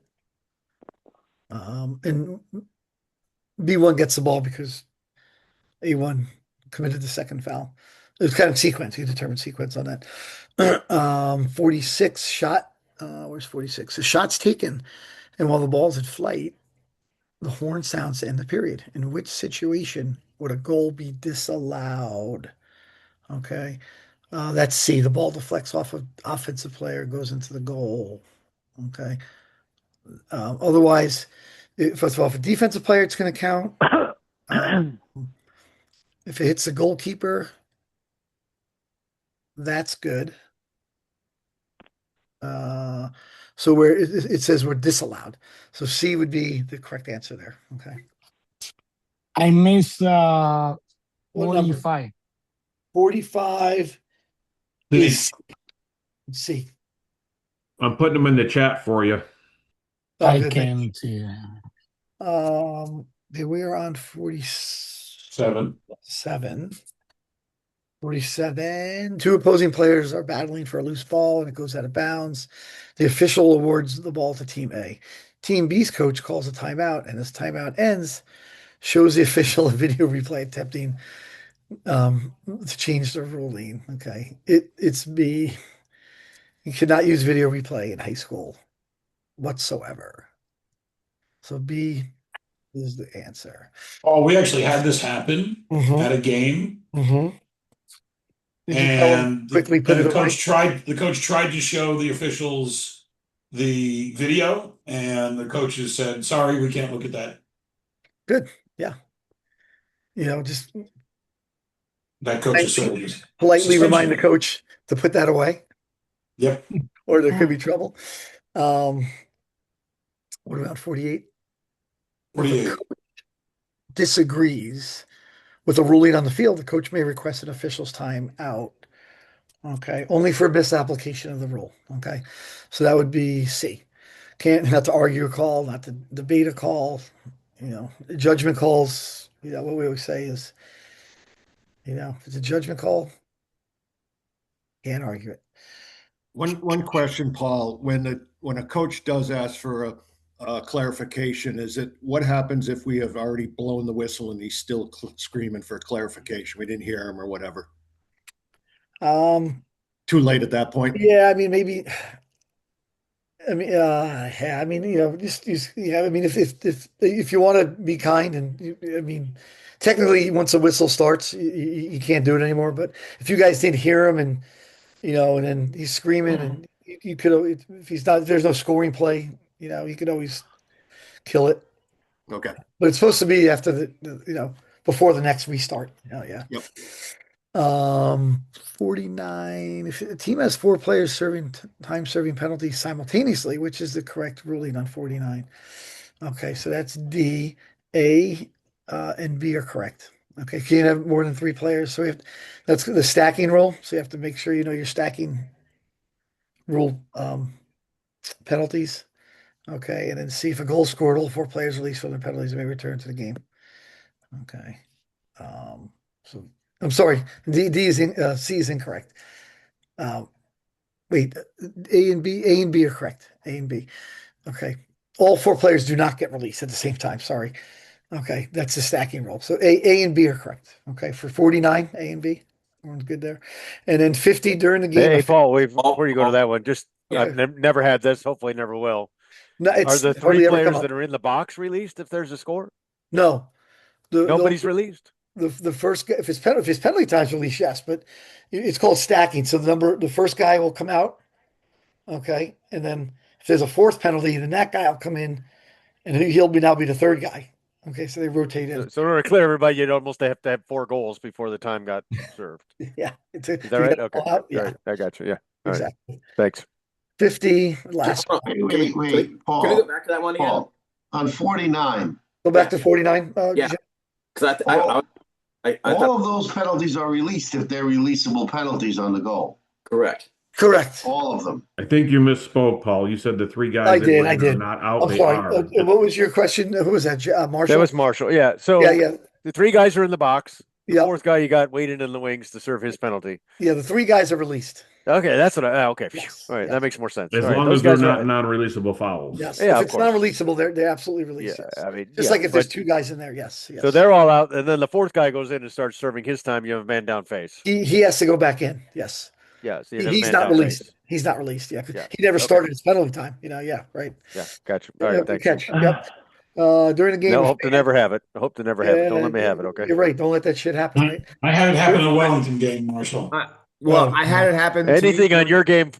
And B1 gets the ball because A1 committed the second foul. It was kind of sequence. You determined sequence on that. 46 shot. Where's 46? The shot's taken. And while the ball's in flight, the horn sounds to end the period. In which situation would a goal be disallowed? Okay. That's C. The ball deflects off of offensive player, goes into the goal. Okay. Otherwise, first of all, if a defensive player, it's going to count. If it hits the goalkeeper, that's good. So where it says we're disallowed. So C would be the correct answer there. Okay. I missed What number? 45. 45 is C. I'm putting them in the chat for you. Oh, I good, thank can't see. you. We are on 47. 47. Two opposing players are battling for a loose ball and it goes out of bounds. The official awards the ball to Team A. Team B's coach calls a timeout, and as timeout ends, shows the official a video replay attempting to change the ruling. Okay. It's B. You cannot use video replay in high school whatsoever. So B is the answer. Oh, we actually had this happen at a game. Mm-hmm. Did you tell him quickly put it away? The coach tried to show the officials the video, and the coaches said, "Sorry, we can't look at that." Good. Yeah. Just that coach politely remind the coach to put that away. Yep. Or there could be trouble. What about 48? 48. Disagrees with a ruling on the field, the coach may request an official's time out. Okay. Only for misapplication of the rule. Okay. So that would be C. Can't not to argue a call, not to debate a call. Judgment calls, what we always say is, if it's a judgment call, can't argue it. One question, Paul, when a coach does ask for a clarification, what happens if we have already blown the whistle and he's still screaming for clarification? We didn't hear him or whatever. Too late at that point. Yeah, I mean, maybe. If you want to be kind, and technically, once the whistle starts, you can't do it anymore. But if you guys didn't hear him, and and then he's screaming, and you could, if there's no scoring play, you could always kill it. Okay. But it's supposed to be after before the next restart. Yeah. Yep. 49. If a team has 4 players serving penalties simultaneously, which is the correct ruling on 49? Okay, so that's D. A and B are correct. Okay, you can't have more than 3 players. So that's the stacking rule. So you have to make sure you're stacking rule penalties. Okay, and then see if a goal scored, all 4 players released from their penalties may return to the game. Okay. So I'm sorry, C is incorrect. Wait, A and B are correct. A and B. Okay. All 4 players do not get released at the same time. Sorry. Okay, that's the stacking rule. So A and B are correct. Okay, for 49, A and B. Everyone's good there. And then 50 during the game. Hey, Paul, before you go to that one, I've never had this, hopefully never will. No, are the 3 players that are in the box released if there's a score? No. Nobody's released? The first guy, if his penalty time's released, yes, but it's called stacking. So the first guy will come out, okay, and then if there's a 4th penalty, then that guy will come in, and he'll now be the 3rd guy. Okay, so they rotate in. So in order to clear everybody, you'd almost have to have 4 goals before the time got served. Yeah, is that right? Okay, yeah, right. I got you. Yeah, exactly. Right. Thanks. 50 last. Wait, Paul. Can we go back to that one again? Paul, on 49. Go back to 49. Yeah, because all of those penalties are released if they're releasable penalties on the goal. Correct. All of them. I think you misspoke, Paul. You said the 3 guys I that did. are not out. I'm They sorry. are. What was your question? Who was that? Marshall? That was Marshall. Yeah. So yeah. The 3 guys are in the box. The Yep. 4th guy you got waiting in the wings to serve his penalty. Yeah, the 3 guys are released. Okay, that's what okay. Yes. All right, that makes more sense. As All right, long those as they're guys not are- non-releasable fouls. Yes. Yeah, if of it's course. not releasable, they're absolutely released. Yeah, Yes. I mean, Just yeah, like if there's but- 2 guys in there. Yes. So they're all out, and then the 4th guy goes in and starts serving his time. You have a man down face. He has to go back in. Yes. Yeah, so you have a He's man not down released. face. He's not released. Yeah. Yeah. He never Okay. started his penalty time. Yeah. Right. Yeah, gotcha. All right, Good thanks. catch. Yep. During the game. No, hope to never have it. I hope to never have it. Don't let me have it. Okay. You're right. Don't let that shit happen. Right? I had it happen in a Wellington game, Marshall. I had it happen. to Anything me. on your game,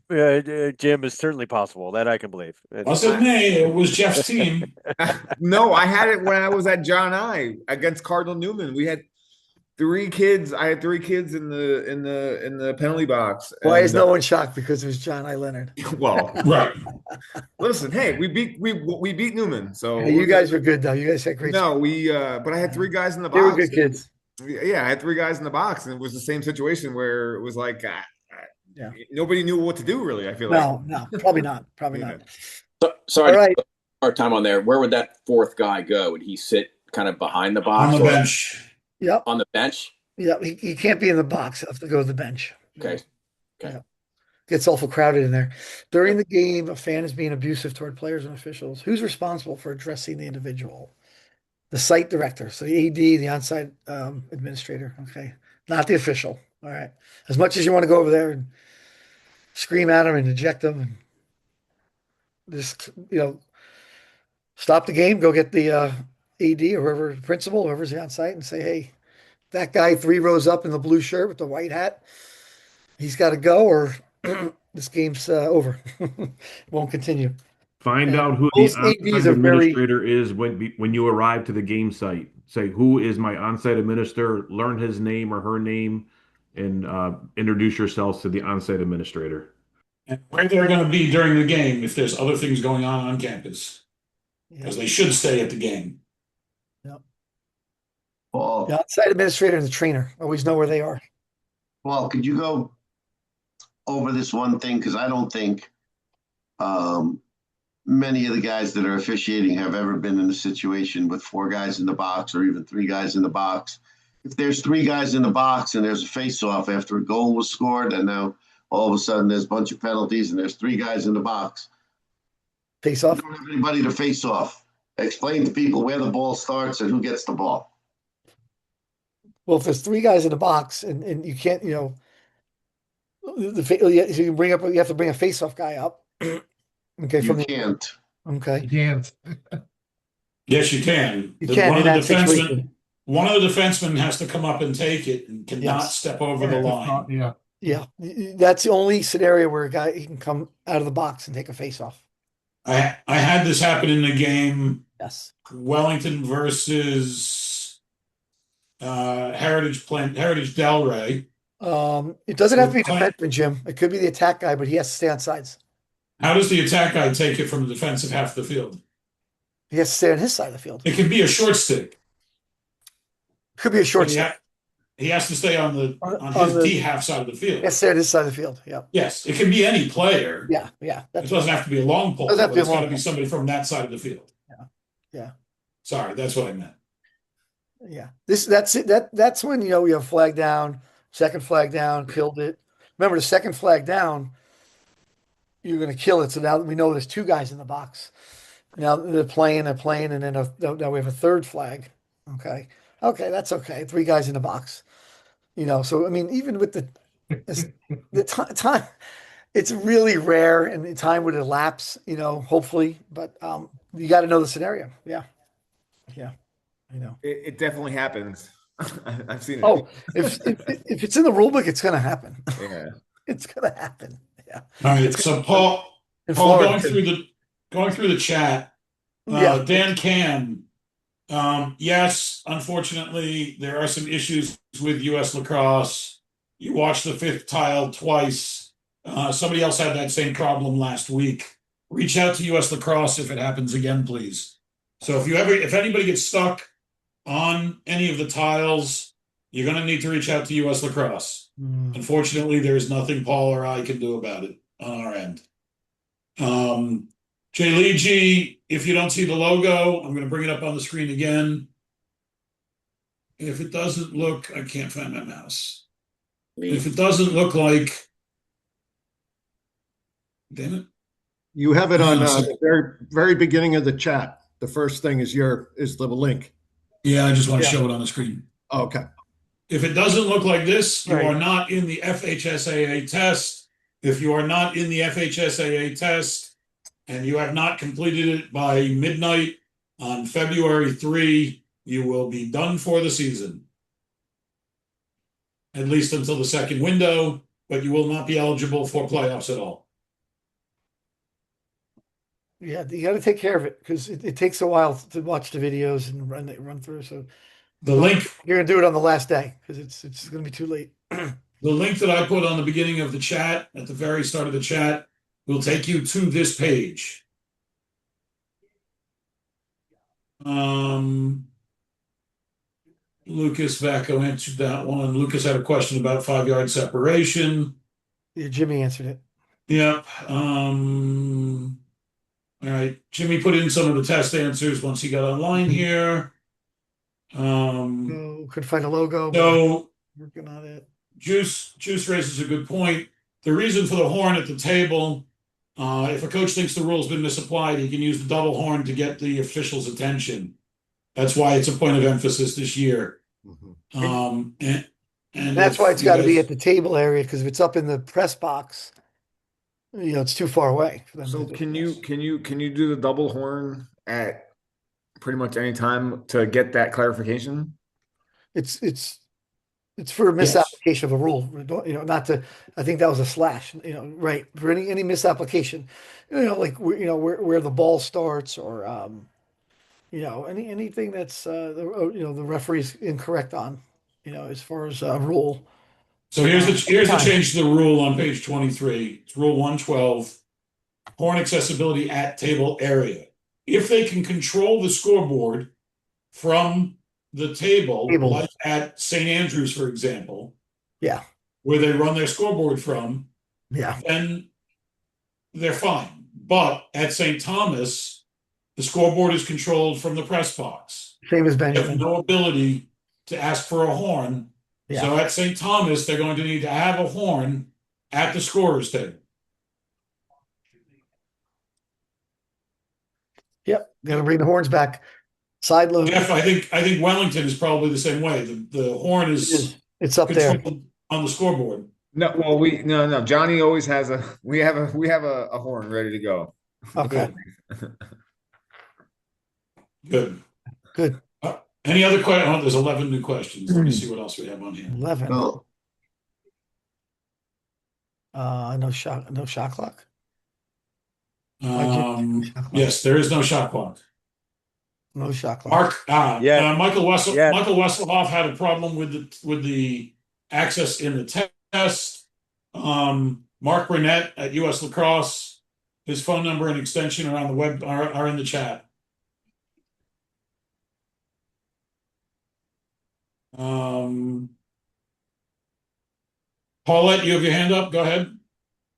Jim, is certainly possible. That I can believe. Wasn't me. It was Jeff's team. No, I had it when I was at John I against Cardinal Newman. We had 3 kids. I had 3 kids in the penalty box. Why is no one shocked? Because it was John I. Leonard. Well, right. Listen, hey, we beat Newman. So Hey, you guys were good though. You guys had great. No, but I had 3 guys in the box. They were good kids. Yeah, I had 3 guys in the box, and it was the same situation where it was like, Yeah. nobody knew what to do. Really, I feel like. No, probably not. Probably not. Sorry, All right. hard time on there. Where would that 4th guy go? Would he sit kind of behind the On box the or bench. Yep. on the bench? Yep. He can't be in the box. He'll have to go to the bench. Okay. Yeah. Gets awful crowded in there. During the game, a fan is being abusive toward players and officials. Who's responsible for addressing the individual? The site director. So the AD, the onside administrator. Okay. Not the official. All right. As much as you want to go over there and scream at them and eject them and just, stop the game, go get the AD or whoever, principal, whoever's on site and say, hey, that guy 3 rows up in the blue shirt with the white hat, he's got to go or this game's over. It won't continue. Find out who the Most ADs onsite are very, administrator is when you arrive to the game site. Say, who is my onsite administrator? Learn his name or her name, and introduce yourselves to the onsite administrator. And where they're going to be during the game if there's other things going on campus. Because they should stay at the game. Yep. Paul, The onsite administrator and the trainer always know where they are. Paul, could you go over this one thing? Because I don't think many of the guys that are officiating have ever been in a situation with 4 guys in the box or even 3 guys in the box. If there's 3 guys in the box and there's a face-off after a goal was scored, and now all of a sudden there's a bunch of penalties and there's 3 guys in the box. Face-off? You don't have anybody to face off. Explain to people where the ball starts and who gets the ball. Well, if there's 3 guys in the box and you can't, so you can you have to bring a face-off guy up. Okay, You can't. Okay. You can't. Yes, you can. You can in that situation. One of the defensemen has to come up and take it and cannot Yes. step over the line. Yeah. Yeah, that's the only scenario where a guy he can come out of the box and take a face-off. I had this happen in the game. Yes. Wellington versus Heritage Delray. It doesn't have to be a defenseman, Jim. It could be the attack guy, but he has to stay on sides. How does the attack guy take it from the defensive half of the field? He has to stay on his side of the field. It can be a short stick. Could be a short stick. He has to stay on his D half side of the field. Yes, stay on his side of the field. Yeah. Yes, it can be any player. Yeah. It doesn't have to be a long pole. Doesn't have to be a It's got long to be pole. somebody from that side of the field. Yeah. Sorry, that's what I meant. Yeah. That's it. That's when we have flag down, second flag down, killed it. Remember the second flag down, you're going to kill it. So now we know there's 2 guys in the box. Now they're playing, and then now we have a third flag. Okay, that's okay. 3 guys in the box. So I mean, even with the time, it's really rare, and the time would elapse. Hopefully, but you got to know the scenario. Yeah. It definitely happens. I've seen it. Oh, if it's in the rule book, it's going to happen. Yeah. It's going to happen. Yeah. All right. So Paul, going through the chat. Dan Cam. Yes, unfortunately, there are some issues with U.S. Lacrosse. You watched the 5th tile twice. Somebody else had that same problem last week. Reach out to U.S. Lacrosse if it happens again, please. So if anybody gets stuck on any of the tiles, you're going to need to reach out to U.S. Lacrosse. Unfortunately, there's nothing Paul or I can do about it on our end. Jay Lee, if you don't see the logo, I'm going to bring it up on the screen again. If it doesn't look, I can't find my mouse. If it doesn't look like, damn it. You have it on the very, very beginning of the chat. The first thing is the link. Yeah, I just want to show it on the screen. Okay. If it doesn't look like this, you are not in the FHSAA test. If you are not in the FHSAA test and you have not completed it by midnight on February 3, you will be done for the season. At least until the second window, but you will not be eligible for playoffs at all. Yeah, you got to take care of it because it takes a while to watch the videos and run through. So the link, you're gonna do it on the last day because it's gonna be too late. The link that I put on the beginning of the chat, at the very start of the chat, will take you to this page. Lucas Vacco answered that one. Lucas had a question about 5-yard separation. Yeah, Jimmy answered it. Yep. All right. Jimmy put in some of the test answers once he got online here. Couldn't find a logo. But So working on it. Juice raises a good point. The reason for the horn at the table, if a coach thinks the rule's been misapplied, he can use the double horn to get the official's attention. That's why it's a point of emphasis this year. And that's why it's got to be at the table area, because if it's up in the press box, it's too far away for them. So can you do the double horn at pretty much any time to get that clarification? It's for a misapplication of a rule. Not to. I think that was a slash. Right, for any misapplication. Like where the ball starts, or anything that's the referee's incorrect on. As far as rule. So here's the change to the rule on page 23. It's Rule 112, horn accessibility at table area. If they can control the scoreboard from the table, like at St. Andrews, for example, where they run their scoreboard from, then they're fine. But at St. Thomas, the scoreboard is controlled from the press box. Same as Benjamin. They have no ability to ask for a horn. So at St. Thomas, they're going to need to have a horn at the scorer's table. Yep, got to bring the horns back. Side load. Jeff, I think Wellington is probably the same way. The horn it's up there on the scoreboard. No, well, no. Johnny always has we have a horn ready to go. Okay. Good. Any other questions? Oh, there's 11 new questions. Let me see what else we have on here. 11. No shot clock. Yes, there is no shot clock. No shot clock. Michael Wesselhoff had a problem with the access in the test. Mark Burnett at US Lacrosse, his phone number and extension are on the web are in the chat. Paulette, you have your hand up. Go ahead.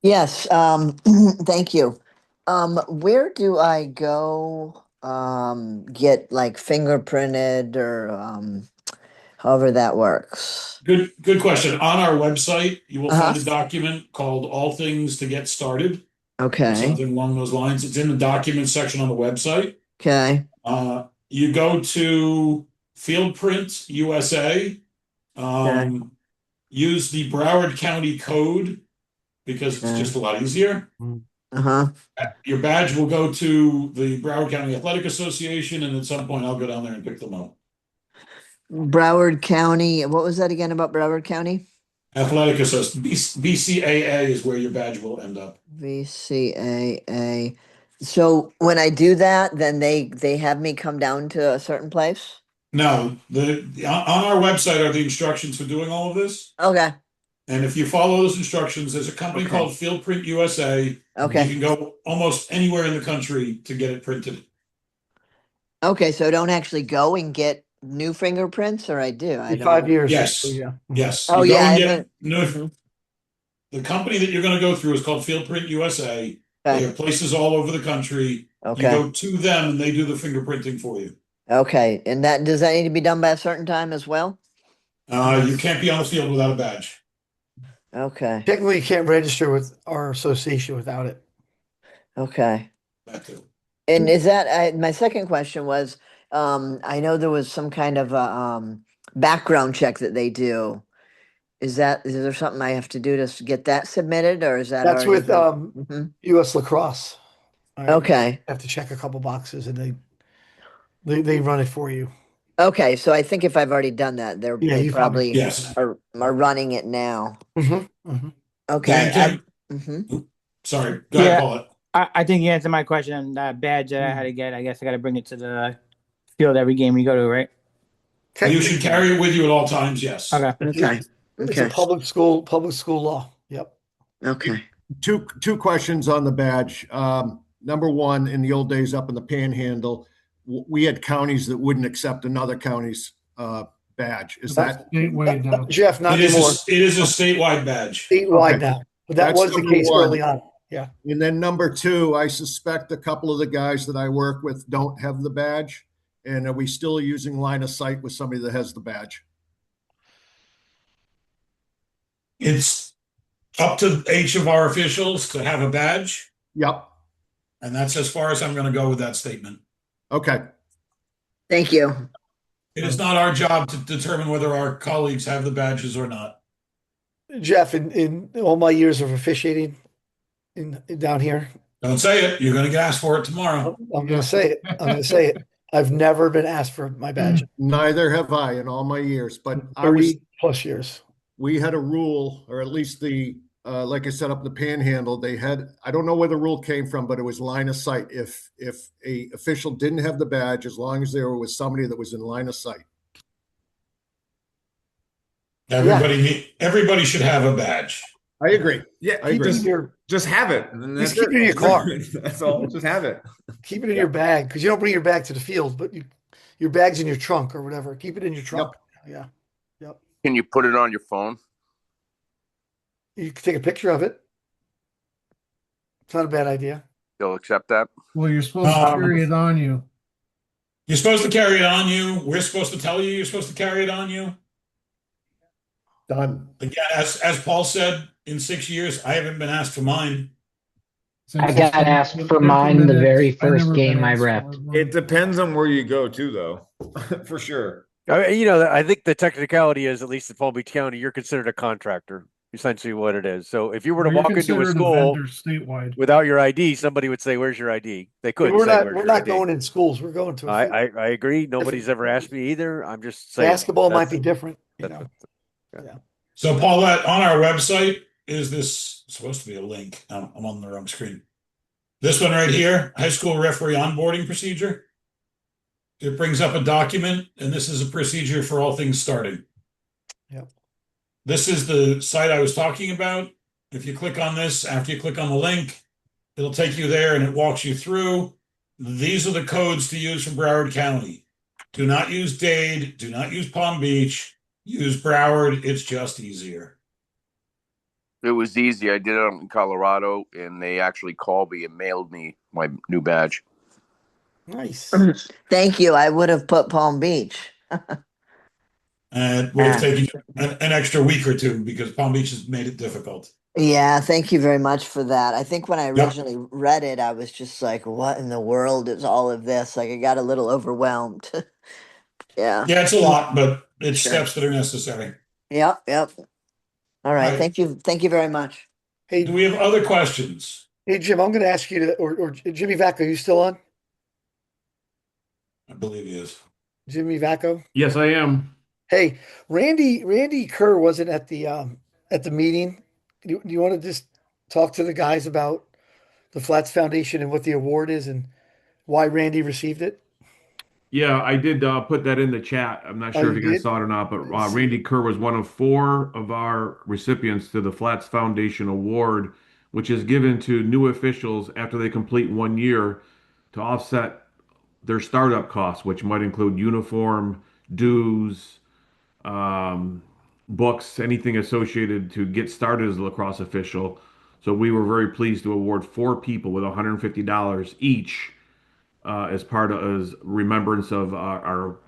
Yes. Thank you. Where do I go get like fingerprinted or however that works? Good question. On our website, you will find a document called All Things to Get Started. Okay. Something along those lines. It's in the documents section on the website. Okay. You go to Fieldprint USA. Use the Broward County code because it's just a lot easier. Your badge will go to the Broward County Athletic Association, and at some point I'll go down there and pick them up. Broward County. What was that again about Broward County? Athletic Association. BCAA is where your badge will end up. BCAA. So when I do that, then they have me come down to a certain place? No, on our website are the instructions for doing all of this. Okay. And if you follow those instructions, there's a company called Fieldprint USA. Okay. You can go almost anywhere in the country to get it printed. Okay, so I don't actually go and get new fingerprints, or I do? I don't 5 years. Yes. Yes. Oh, You go yeah. and get the company that you're going to go through is called Fieldprint USA. They have places all over the country. Okay. You go to them and they do the fingerprinting for you. Okay, and does that need to be done by a certain time as well? You can't be on the field without a badge. Okay. Technically, you can't register with our association without it. Okay. That too. And is that my second question was, I know there was some kind of a background check that they do. Is there something I have to do to get that submitted, or is that That's with US Lacrosse. Okay. You have to check a couple boxes, and they run it for you. Okay, so I think if I've already done that, they probably are running it now. Okay. Sorry. Go ahead, Paul. I think you answered my question. That badge that I had to get, I guess I got to bring it to the field every game we go to, right? You should carry it with you at all times. Yes. Okay. It's a public school law. Yep. Okay. Two questions on the badge. Number one, in the old days up in the Panhandle, we had counties that wouldn't accept another county's badge. Is that statewide now? Jeff? Not anymore. It is a statewide badge. Statewide now, but that was the case early on. Yeah. And then number two, I suspect a couple of the guys that I work with don't have the badge, And are we still using line of sight with somebody that has the badge? It's up to each of our officials to have a badge. Yep. And that's as far as I'm going to go with that statement. Okay. Thank you. It is not our job to determine whether our colleagues have the badges or not. Jeff, in all my years of officiating down here, Don't say it. You're going to get asked for it tomorrow. I'm going to say it. I'm going to say it. I've never been asked for my badge. Neither have I in all my years, but 30 plus years. We had a rule, or at least like I said, up in the Panhandle, they had, I don't know where the rule came from, but it was line of sight. If a official didn't have the badge, as long as there was somebody that was in line of sight. Everybody should have a badge. I agree. Yeah, I agree. Just have it. And Just keep it in your car. That's all. Just have it. Keep it in your bag, because you don't bring your bag to the field, but your bag's in your trunk or whatever. Keep it in your trunk. Yeah. Yep. Can you put it on your phone? You can take a picture of it. It's not a bad idea. They'll accept that. Well, you're supposed to carry it on you. You're supposed to carry it on you. We're supposed to tell you you're supposed to carry it on you. Done. Again, as Paul said, in 6 years, I haven't been asked for mine. I got asked for mine the very first game I repped. It depends on where you go too, though, for sure. I think the technicality is, at least in Palm Beach County, you're considered a contractor. Essentially, what it is. So if you were to walk into a school statewide without your ID, somebody would say, "Where's your ID?" They could. We're not going in schools. We're going to. I agree. Nobody's ever asked me either. I'm just saying. Basketball might be different. Yeah. So, Paulette, on our website, is this supposed to be a link? No, I'm on the wrong screen. This one right here, high school referee onboarding procedure. It brings up a document, and this is a procedure for all things starting. Yep. This is the site I was talking about. If you click on this, after you click on the link, it'll take you there and it walks you through. These are the codes to use from Broward County. Do not use Dade. Do not use Palm Beach. Use Broward. It's just easier. It was easy. I did it in Colorado, and they actually called me and mailed me my new badge. Nice. Thank you. I would have put Palm Beach. And it would have taken an extra week or two because Palm Beach has made it difficult. Yeah, thank you very much for that. I think when I originally read it, I was just like, what in the world is all of this? Like, I got a little overwhelmed. Yeah. Yeah, it's a lot, but it's steps that are necessary. Yep. All right. Right. Thank you. Thank you very much. Hey, do we have other questions? Hey, Jim, I'm going to ask you to, or Jimmy Vacco, you still on? I believe he is. Jimmy Vacco? Yes, I am. Hey, Randy Kerr wasn't at the meeting. Do you want to just talk to the guys about the Flats Foundation and what the award is and why Randy received it? Yeah, I did put that in the chat. I'm not sure if you guys saw it or not, but Randy Kerr was one of 4 of our recipients to the Flats Foundation Award, which is given to new officials after they complete 1 year to offset their startup costs, which might include uniform, dues, books, anything associated to get started as a lacrosse official. So we were very pleased to award 4 people with $150 each as part of as remembrance of our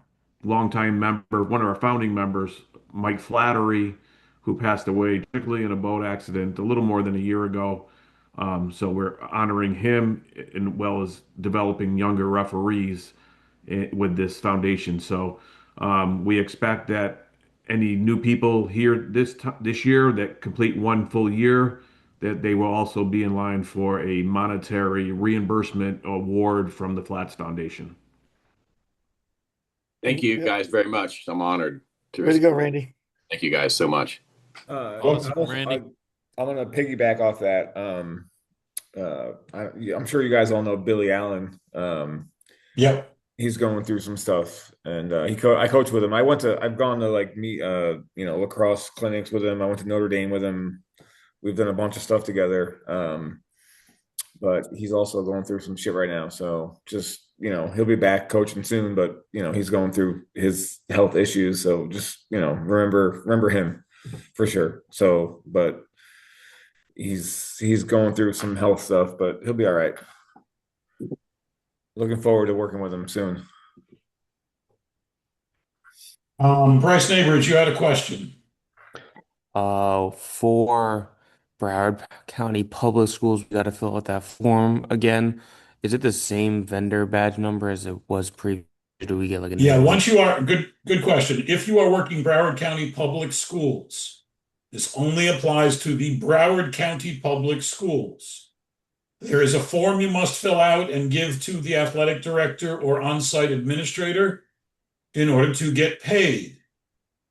longtime member, one of our founding members, Mike Flattery, who passed away tragically in a boat accident a little more than a year ago. So we're honoring him as well as developing younger referees with this foundation. So we expect that any new people here this year that complete 1 full year, that they will also be in line for a monetary reimbursement award from the Flats Foundation. Thank you guys very much. I'm honored to Way to go, Randy. Thank you guys so much. Randy. I'm going to piggyback off that. I'm sure you guys all know Billy Allen. Yep. He's going through some stuff, and I coach with him. I've gone to like meet lacrosse clinics with him. I went to Notre Dame with him. We've done a bunch of stuff together. But he's also going through some shit right now. So just, he'll be back coaching soon, but he's going through his health issues. So just, remember him for sure. So, but he's going through some health stuff, but he'll be all right. Looking forward to working with him soon. Bryce Neighbors, you had a question. For Broward County Public Schools, we got to fill out that form again. Is it the same vendor badge number as it was previous? Or do we get like a Yeah, new once you are, good question. If you are working Broward County Public Schools, this only applies to the Broward County Public Schools. There is a form you must fill out and give to the athletic director or on-site administrator in order to get paid.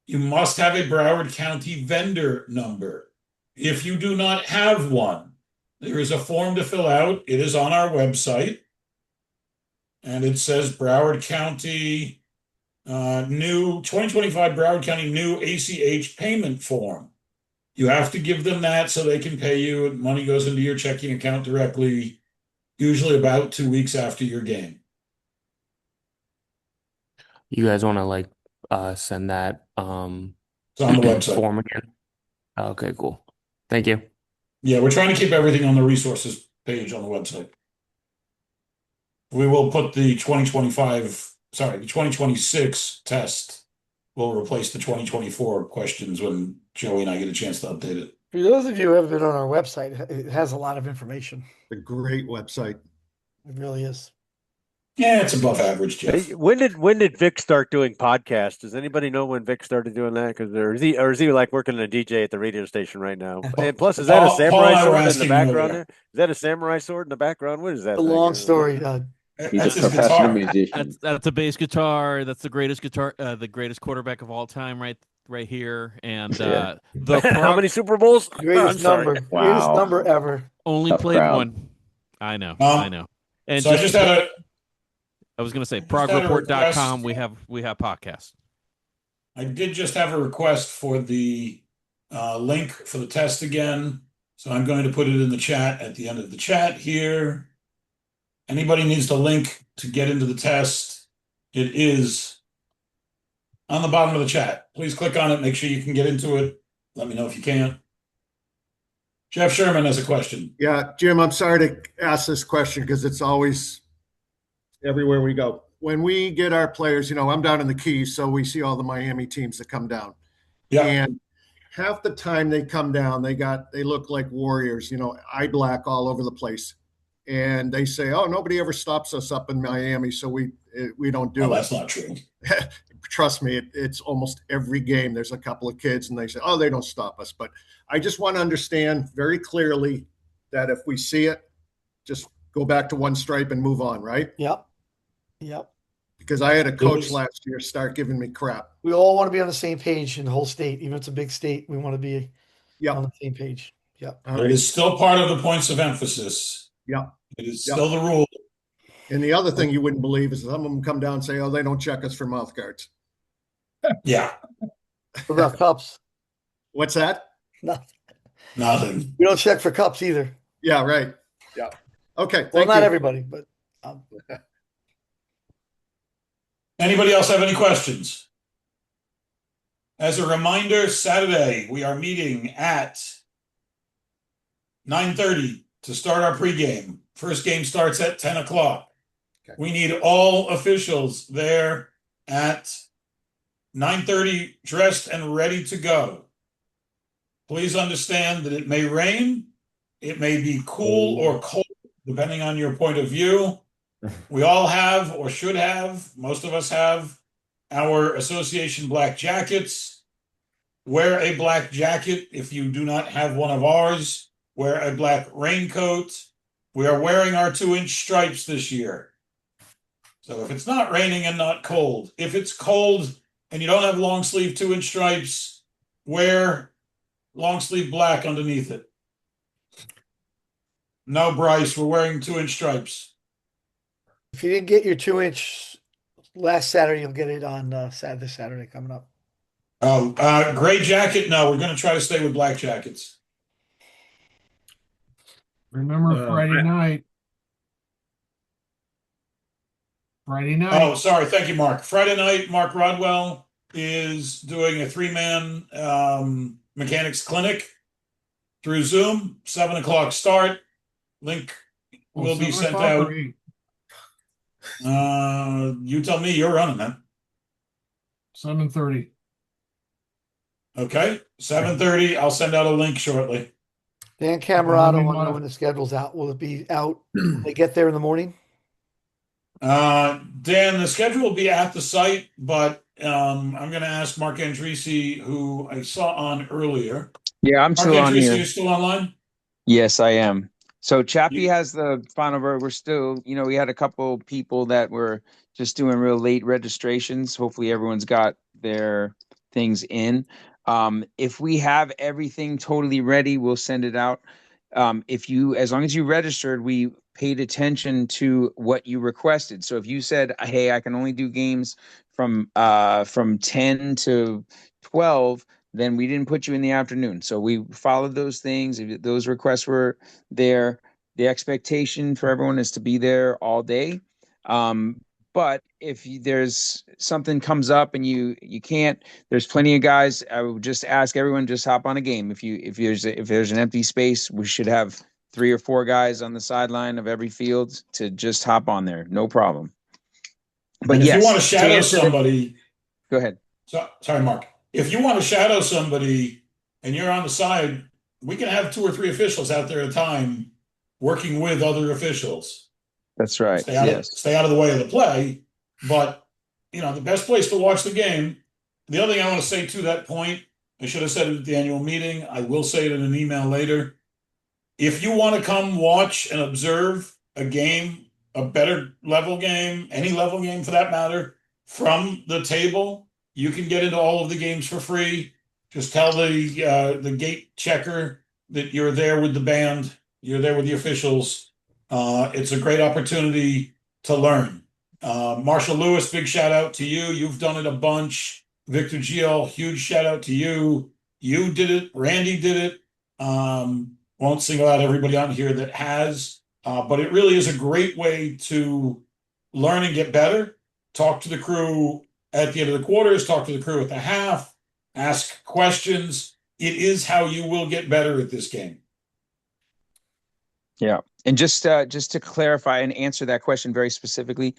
You must have a Broward County vendor number. If you do not have one, there is a form to fill out. It is on our website. And it says Broward County new 2025 Broward County new ACH payment form. You have to give them that so they can pay you. Money goes into your checking account directly, usually about 2 weeks after your game. You guys want to like send that It's on the website. form again? Okay, cool. Thank you. Yeah, we're trying to keep everything on the resources page on the website. We will put the 2026 test will replace the 2024 questions when Joey and I get a chance to update it. For those of you who haven't been on our website, it has a lot of information. A great website. It really is. Yeah, it's above average, Jeff. Hey, when did Vic start doing podcasts? Does anybody know when Vic started doing that? Because is he like working a DJ at the radio station right now? And plus, is that a samurai sword in the background there? Is that a samurai sword in the background? What is that? A long story. He's a professional musician. That's a bass guitar. That's the greatest guitar, the greatest quarterback of all time, right here. And how many Super Bowls? Greatest number. Wow. Greatest number ever. Only Tough played crowd. one. I know. I know. And so I was going to say, ProgReport.com. We have podcasts. I did just have a request for the link for the test again. So I'm going to put it in the chat at the end of the chat here. Anybody needs the link to get into the test. It is on the bottom of the chat. Please click on it. Make sure you can get into it. Let me know if you can't. Jeff Sherman has a question. Yeah, Jim, I'm sorry to ask this question because it's always everywhere we go. When we get our players, I'm down in the Keys, so we see all the Miami teams that come down. Yeah. And half the time they come down, they look like warriors, eye black all over the place. And they say, "Oh, nobody ever stops us up in Miami, so we don't do it." That's not true. Trust me, it's almost every game. There's a couple of kids, and they say, "Oh, they don't stop us." But I just want to understand very clearly that if we see it, just go back to one stripe and move on, right? Yep. Because I had a coach last year start giving me crap. We all want to be on the same page in the whole state. Even if it's a big state, we want to be on the same page. Yep. It is still part of the points of emphasis. Yep. It is still the rule. And the other thing you wouldn't believe is some of them come down and say, "Oh, they don't check us for mouth guards." Yeah. What about cups? What's that? Nothing. We don't check for cups either. Yeah, right. Yeah. Okay. Well, not everybody, but. Anybody else have any questions? As a reminder, Saturday, we are meeting at 9:30 to start our pregame. First game starts at 10 o'clock. Okay. We need all officials there at 9:30, dressed and ready to go. Please understand that it may rain. It may be cool or cold, depending on your point of view. We all have, or should have, most of us have, our association black jackets. Wear a black jacket if you do not have one of ours. Wear a black raincoat. We are wearing our 2-inch stripes this year. So if it's not raining and not cold, if it's cold and you don't have long sleeve 2-inch stripes, wear long sleeve black underneath it. No, Bryce, we're wearing 2-inch stripes. If you didn't get your 2-inch last Saturday, you'll get it on this Saturday coming up. Oh, gray jacket? No, we're going to try to stay with black jackets. Remember Friday night. Friday night. Oh, sorry. Thank you, Mark. Friday night, Mark Rodwell is doing a 3-man mechanics clinic through Zoom. 7 o'clock start. Link will be sent out. You tell me, you're running, man. 7:30. Okay, 7:30. I'll send out a link shortly. Dan Camerata want to know when the schedule's out. Will it be out when they get there in the morning? Dan, the schedule will be at the site, but I'm going to ask Mark Andrisi, who I saw on earlier. Yeah, I'm Mark still on Andrisi, here. you still online? Yes, I am. So Chappie has the final word. We're still, we had a couple people that were just doing real late registrations. Hopefully everyone's got their things in. If we have everything totally ready, we'll send it out. As long as you registered, we paid attention to what you requested. So if you said, hey, I can only do games from 10 to 12, then we didn't put you in the afternoon. So we followed those things. If those requests were there, the expectation for everyone is to be there all day. But if there's something comes up and you can't, there's plenty of guys. I would just ask everyone, just hop on a game. If there's an empty space, we should have 3 or 4 guys on the sideline of every field to just hop on there. No problem. But and if yes, you want to shadow somebody, go ahead. Sorry, Mark. If you want to shadow somebody and you're on the side, we can have 2 or 3 officials out there at a time working with other officials. That's right. Stay out of the way of the play. But, the best place to watch the game, the other thing I want to say to that point, I should have said it at the annual meeting. I will say it in an email later. If you want to come watch and observe a game, a better level game, any level game for that matter, from the table, you can get into all of the games for free. Just tell the gate checker that you're there with the band, you're there with the officials. It's a great opportunity to learn. Marshall Lewis, big shout out to you. You've done it a bunch. Victor Gio, huge shout out to you. You did it. Randy did it. Won't single out everybody on here that has, but it really is a great way to learn and get better. Talk to the crew at the end of the quarters, talk to the crew at the half, ask questions. It is how you will get better at this game. Yeah. And just to clarify and answer that question very specifically,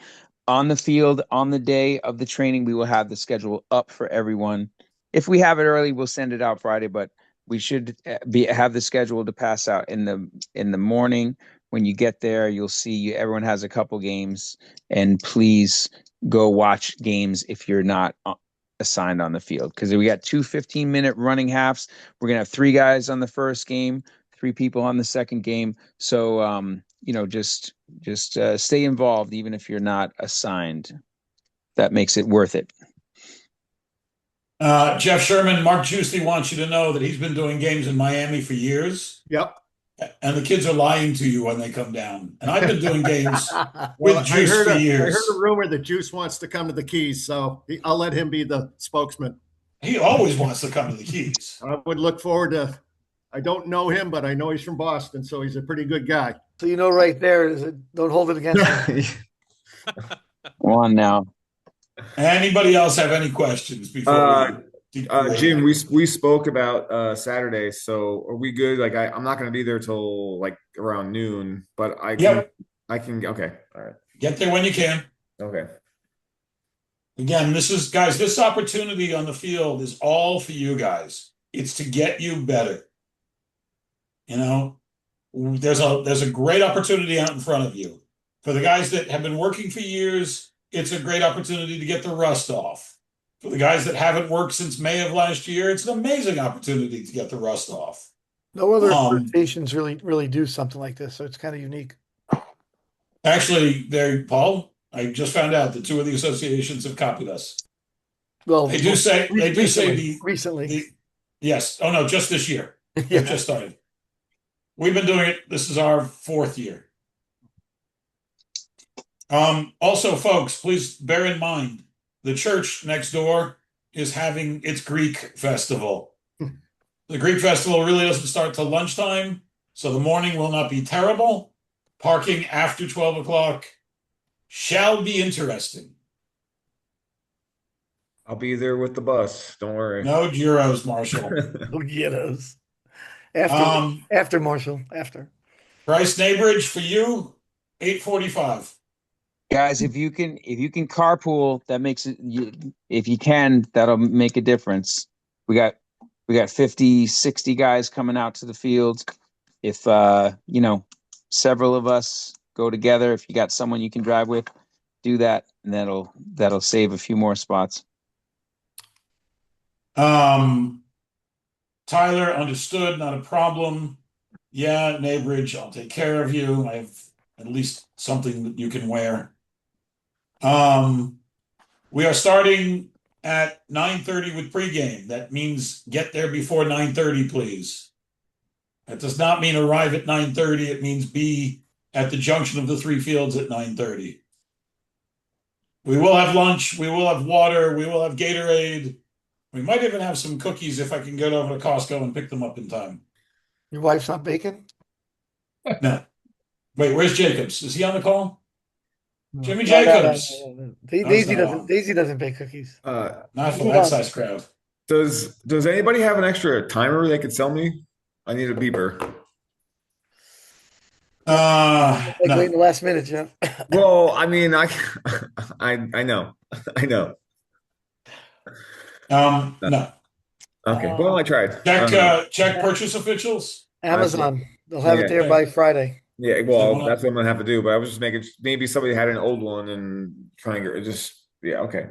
on the field, on the day of the training, we will have the schedule up for everyone. If we have it early, we'll send it out Friday, but we should have the schedule to pass out in the morning. When you get there, you'll see everyone has a couple games, and please go watch games if you're not assigned on the field, because we got 2 15-minute running halves. We're gonna have 3 guys on the first game, 3 people on the second game. So just stay involved even if you're not assigned. That makes it worth it. Jeff Sherman, Mark Giusti wants you to know that he's been doing games in Miami for years. Yep. And the kids are lying to you when they come down. And I've been doing games with Juice for years. I heard a rumor that Juice wants to come to the Keys, so I'll let him be the spokesman. He always wants to come to the Keys. I would look forward to. I don't know him, but I know he's from Boston, so he's a pretty good guy. So right there is don't hold it against him. Come on now. Anybody else have any questions before? Jim, we spoke about Saturday, so are we good? Like I'm not going to be there till like around noon, but I can. Okay, all right. Get there when you can. Okay. Again, this opportunity on the field is all for you guys. It's to get you better. There's a great opportunity out in front of you. For the guys that have been working for years, it's a great opportunity to get the rust off. For the guys that haven't worked since May of last year, it's an amazing opportunity to get the rust off. No other organizations really do something like this, so it's kind of unique. Actually, Paul, I just found out that 2 of the associations have copied us. Well, they do say recently. Yes. Oh no, just this year. They've just started. We've been doing it. This is our 4th year. Also, folks, please bear in mind the church next door is having its Greek festival. The Greek festival really doesn't start till lunchtime, so the morning will not be terrible. Parking after 12 o'clock shall be interesting. I'll be there with the bus. Don't worry. No gyros, Marshall. No gyros. After Marshall. After. Bryce Neighbridge for you, 8:45. Guys, if you can carpool, that makes it. If you can, that'll make a difference. We got 50, 60 guys coming out to the field. If several of us go together, if you got someone you can drive with, do that, and that'll save a few more spots. Tyler, understood, not a problem. Yeah, Neighbridge, I'll take care of you. I have at least something that you can wear. We are starting at 9:30 with pregame. That means get there before 9:30, please. That does not mean arrive at 9:30. It means be at the junction of the three fields at 9:30. We will have lunch. We will have water. We will have Gatorade. We might even have some cookies if I can get over to Costco and pick them up in time. Your wife's not baking? No. Wait, where's Jacobs? Is he on the call? Jimmy No, Jacobs. no. No, he's not on. Daisy doesn't bake cookies. Not for that size crowd. Does anybody have an extra timer they could sell me? I need a beeper. Like No. late in the last minute, Jeff. Well, I mean, I know. No. Okay. Well, I tried. Check purchase officials. Amazon. They'll have it there by Friday. Yeah, well, that's what I'm gonna have to do. But I was just making maybe somebody had an old one and trying to just okay.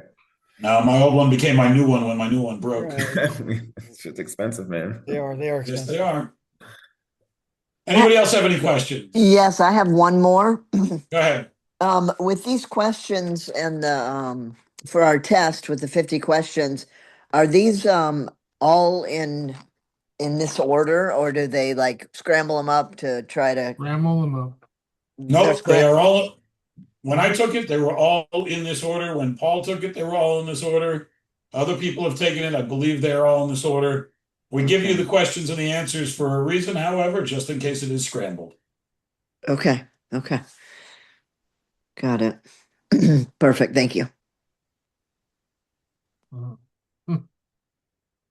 No, my old one became my new one when my new one broke. It's just expensive, man. They are expensive. Yes, they are. Anybody else have any questions? Yes, I have one more. Go ahead. With these questions and the for our test with the 50 questions, are these all in this order, or do they like scramble them up to try to scramble them up? No, they are all. When I took it, they were all in this order. When Paul took it, they were all in this order. Other people have taken it. I believe they're all in this order. We give you the questions and the answers for a reason, however, just in case it is scrambled. Okay. Got it. Perfect. Thank you.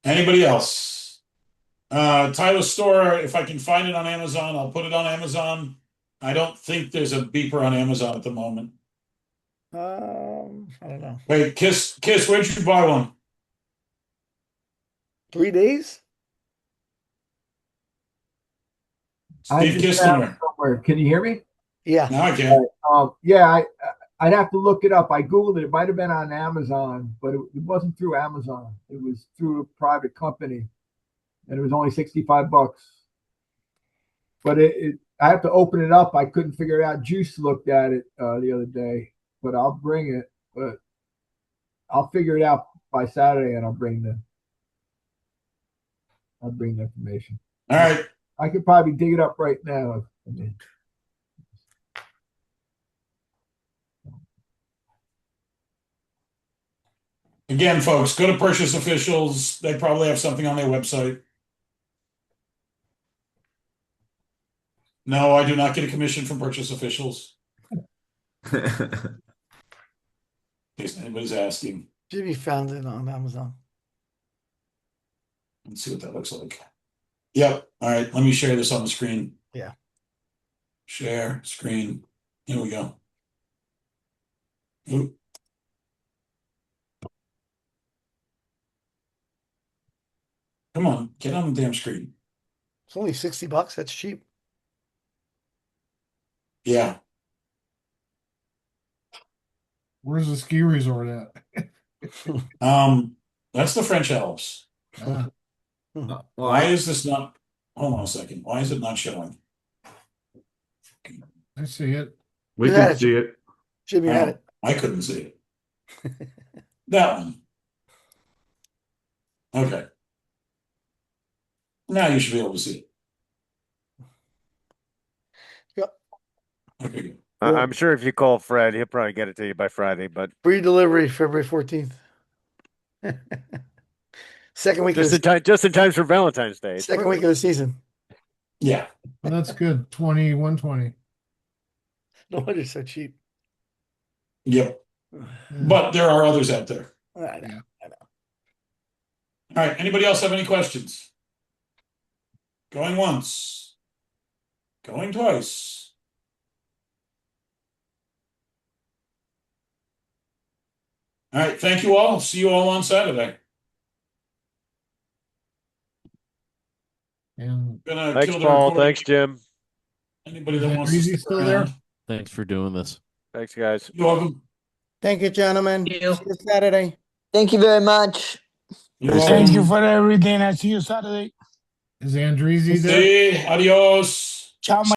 Anybody else? Tyler Store, if I can find it on Amazon, I'll put it on Amazon. I don't think there's a beeper on Amazon at the moment. I don't know. Wait, Kiss, where'd you buy one? 3 days? Steve Kistner. Somewhere. Can you hear me? Yeah. Now I can. Yeah, I'd have to look it up. I Googled it. It might have been on Amazon, but it wasn't through Amazon. It was through a private company, and it was only $65. But I have to open it up. I couldn't figure it out. Juice looked at it the other day, but I'll bring it. But I'll figure it out by Saturday, and I'll bring the information. All right. I could probably dig it up right now. Again, folks, go to Purchase Officials. They probably have something on their website. No, I do not get a commission from Purchase Officials. In case anybody's asking. Jimmy found it on Amazon. Let's see what that looks like. Yep. All right. Let me share this on the screen. Yeah. Share screen. Here we go. Oop. Come on, get on the damn screen. It's only $60. That's cheap. Yeah. Where's the ski resort at? That's the French Alps. Why is this not? Hold on a second. Why is it not showing? I see it. We can see it. Jimmy had it. I couldn't see it. That one. Okay. Now you should be able to see it. Yep. Okay, good. I'm sure if you call Fred, he'll probably get it to you by Friday. But Free delivery February 14th. Second week. just in time for Valentine's Day. Second week of the season. Yeah. Well, that's good. 120. No wonder it's so cheap. Yep. But there are others out there. I know. All right. Anybody else have any questions? Going once. Going twice. All right. Thank you all. See you all on Saturday. And Gonna Thanks, kill the Paul. recording. Thanks, Jim. Anybody Is that wants to Andreezy stick still around. there? Thanks for doing this. Thanks, guys. You're welcome. Thank you, gentlemen. See you Saturday. Thank you very much. You're Thank you welcome. for everything. I see you Saturday. Is Andreezy there? See, adios. Ciao,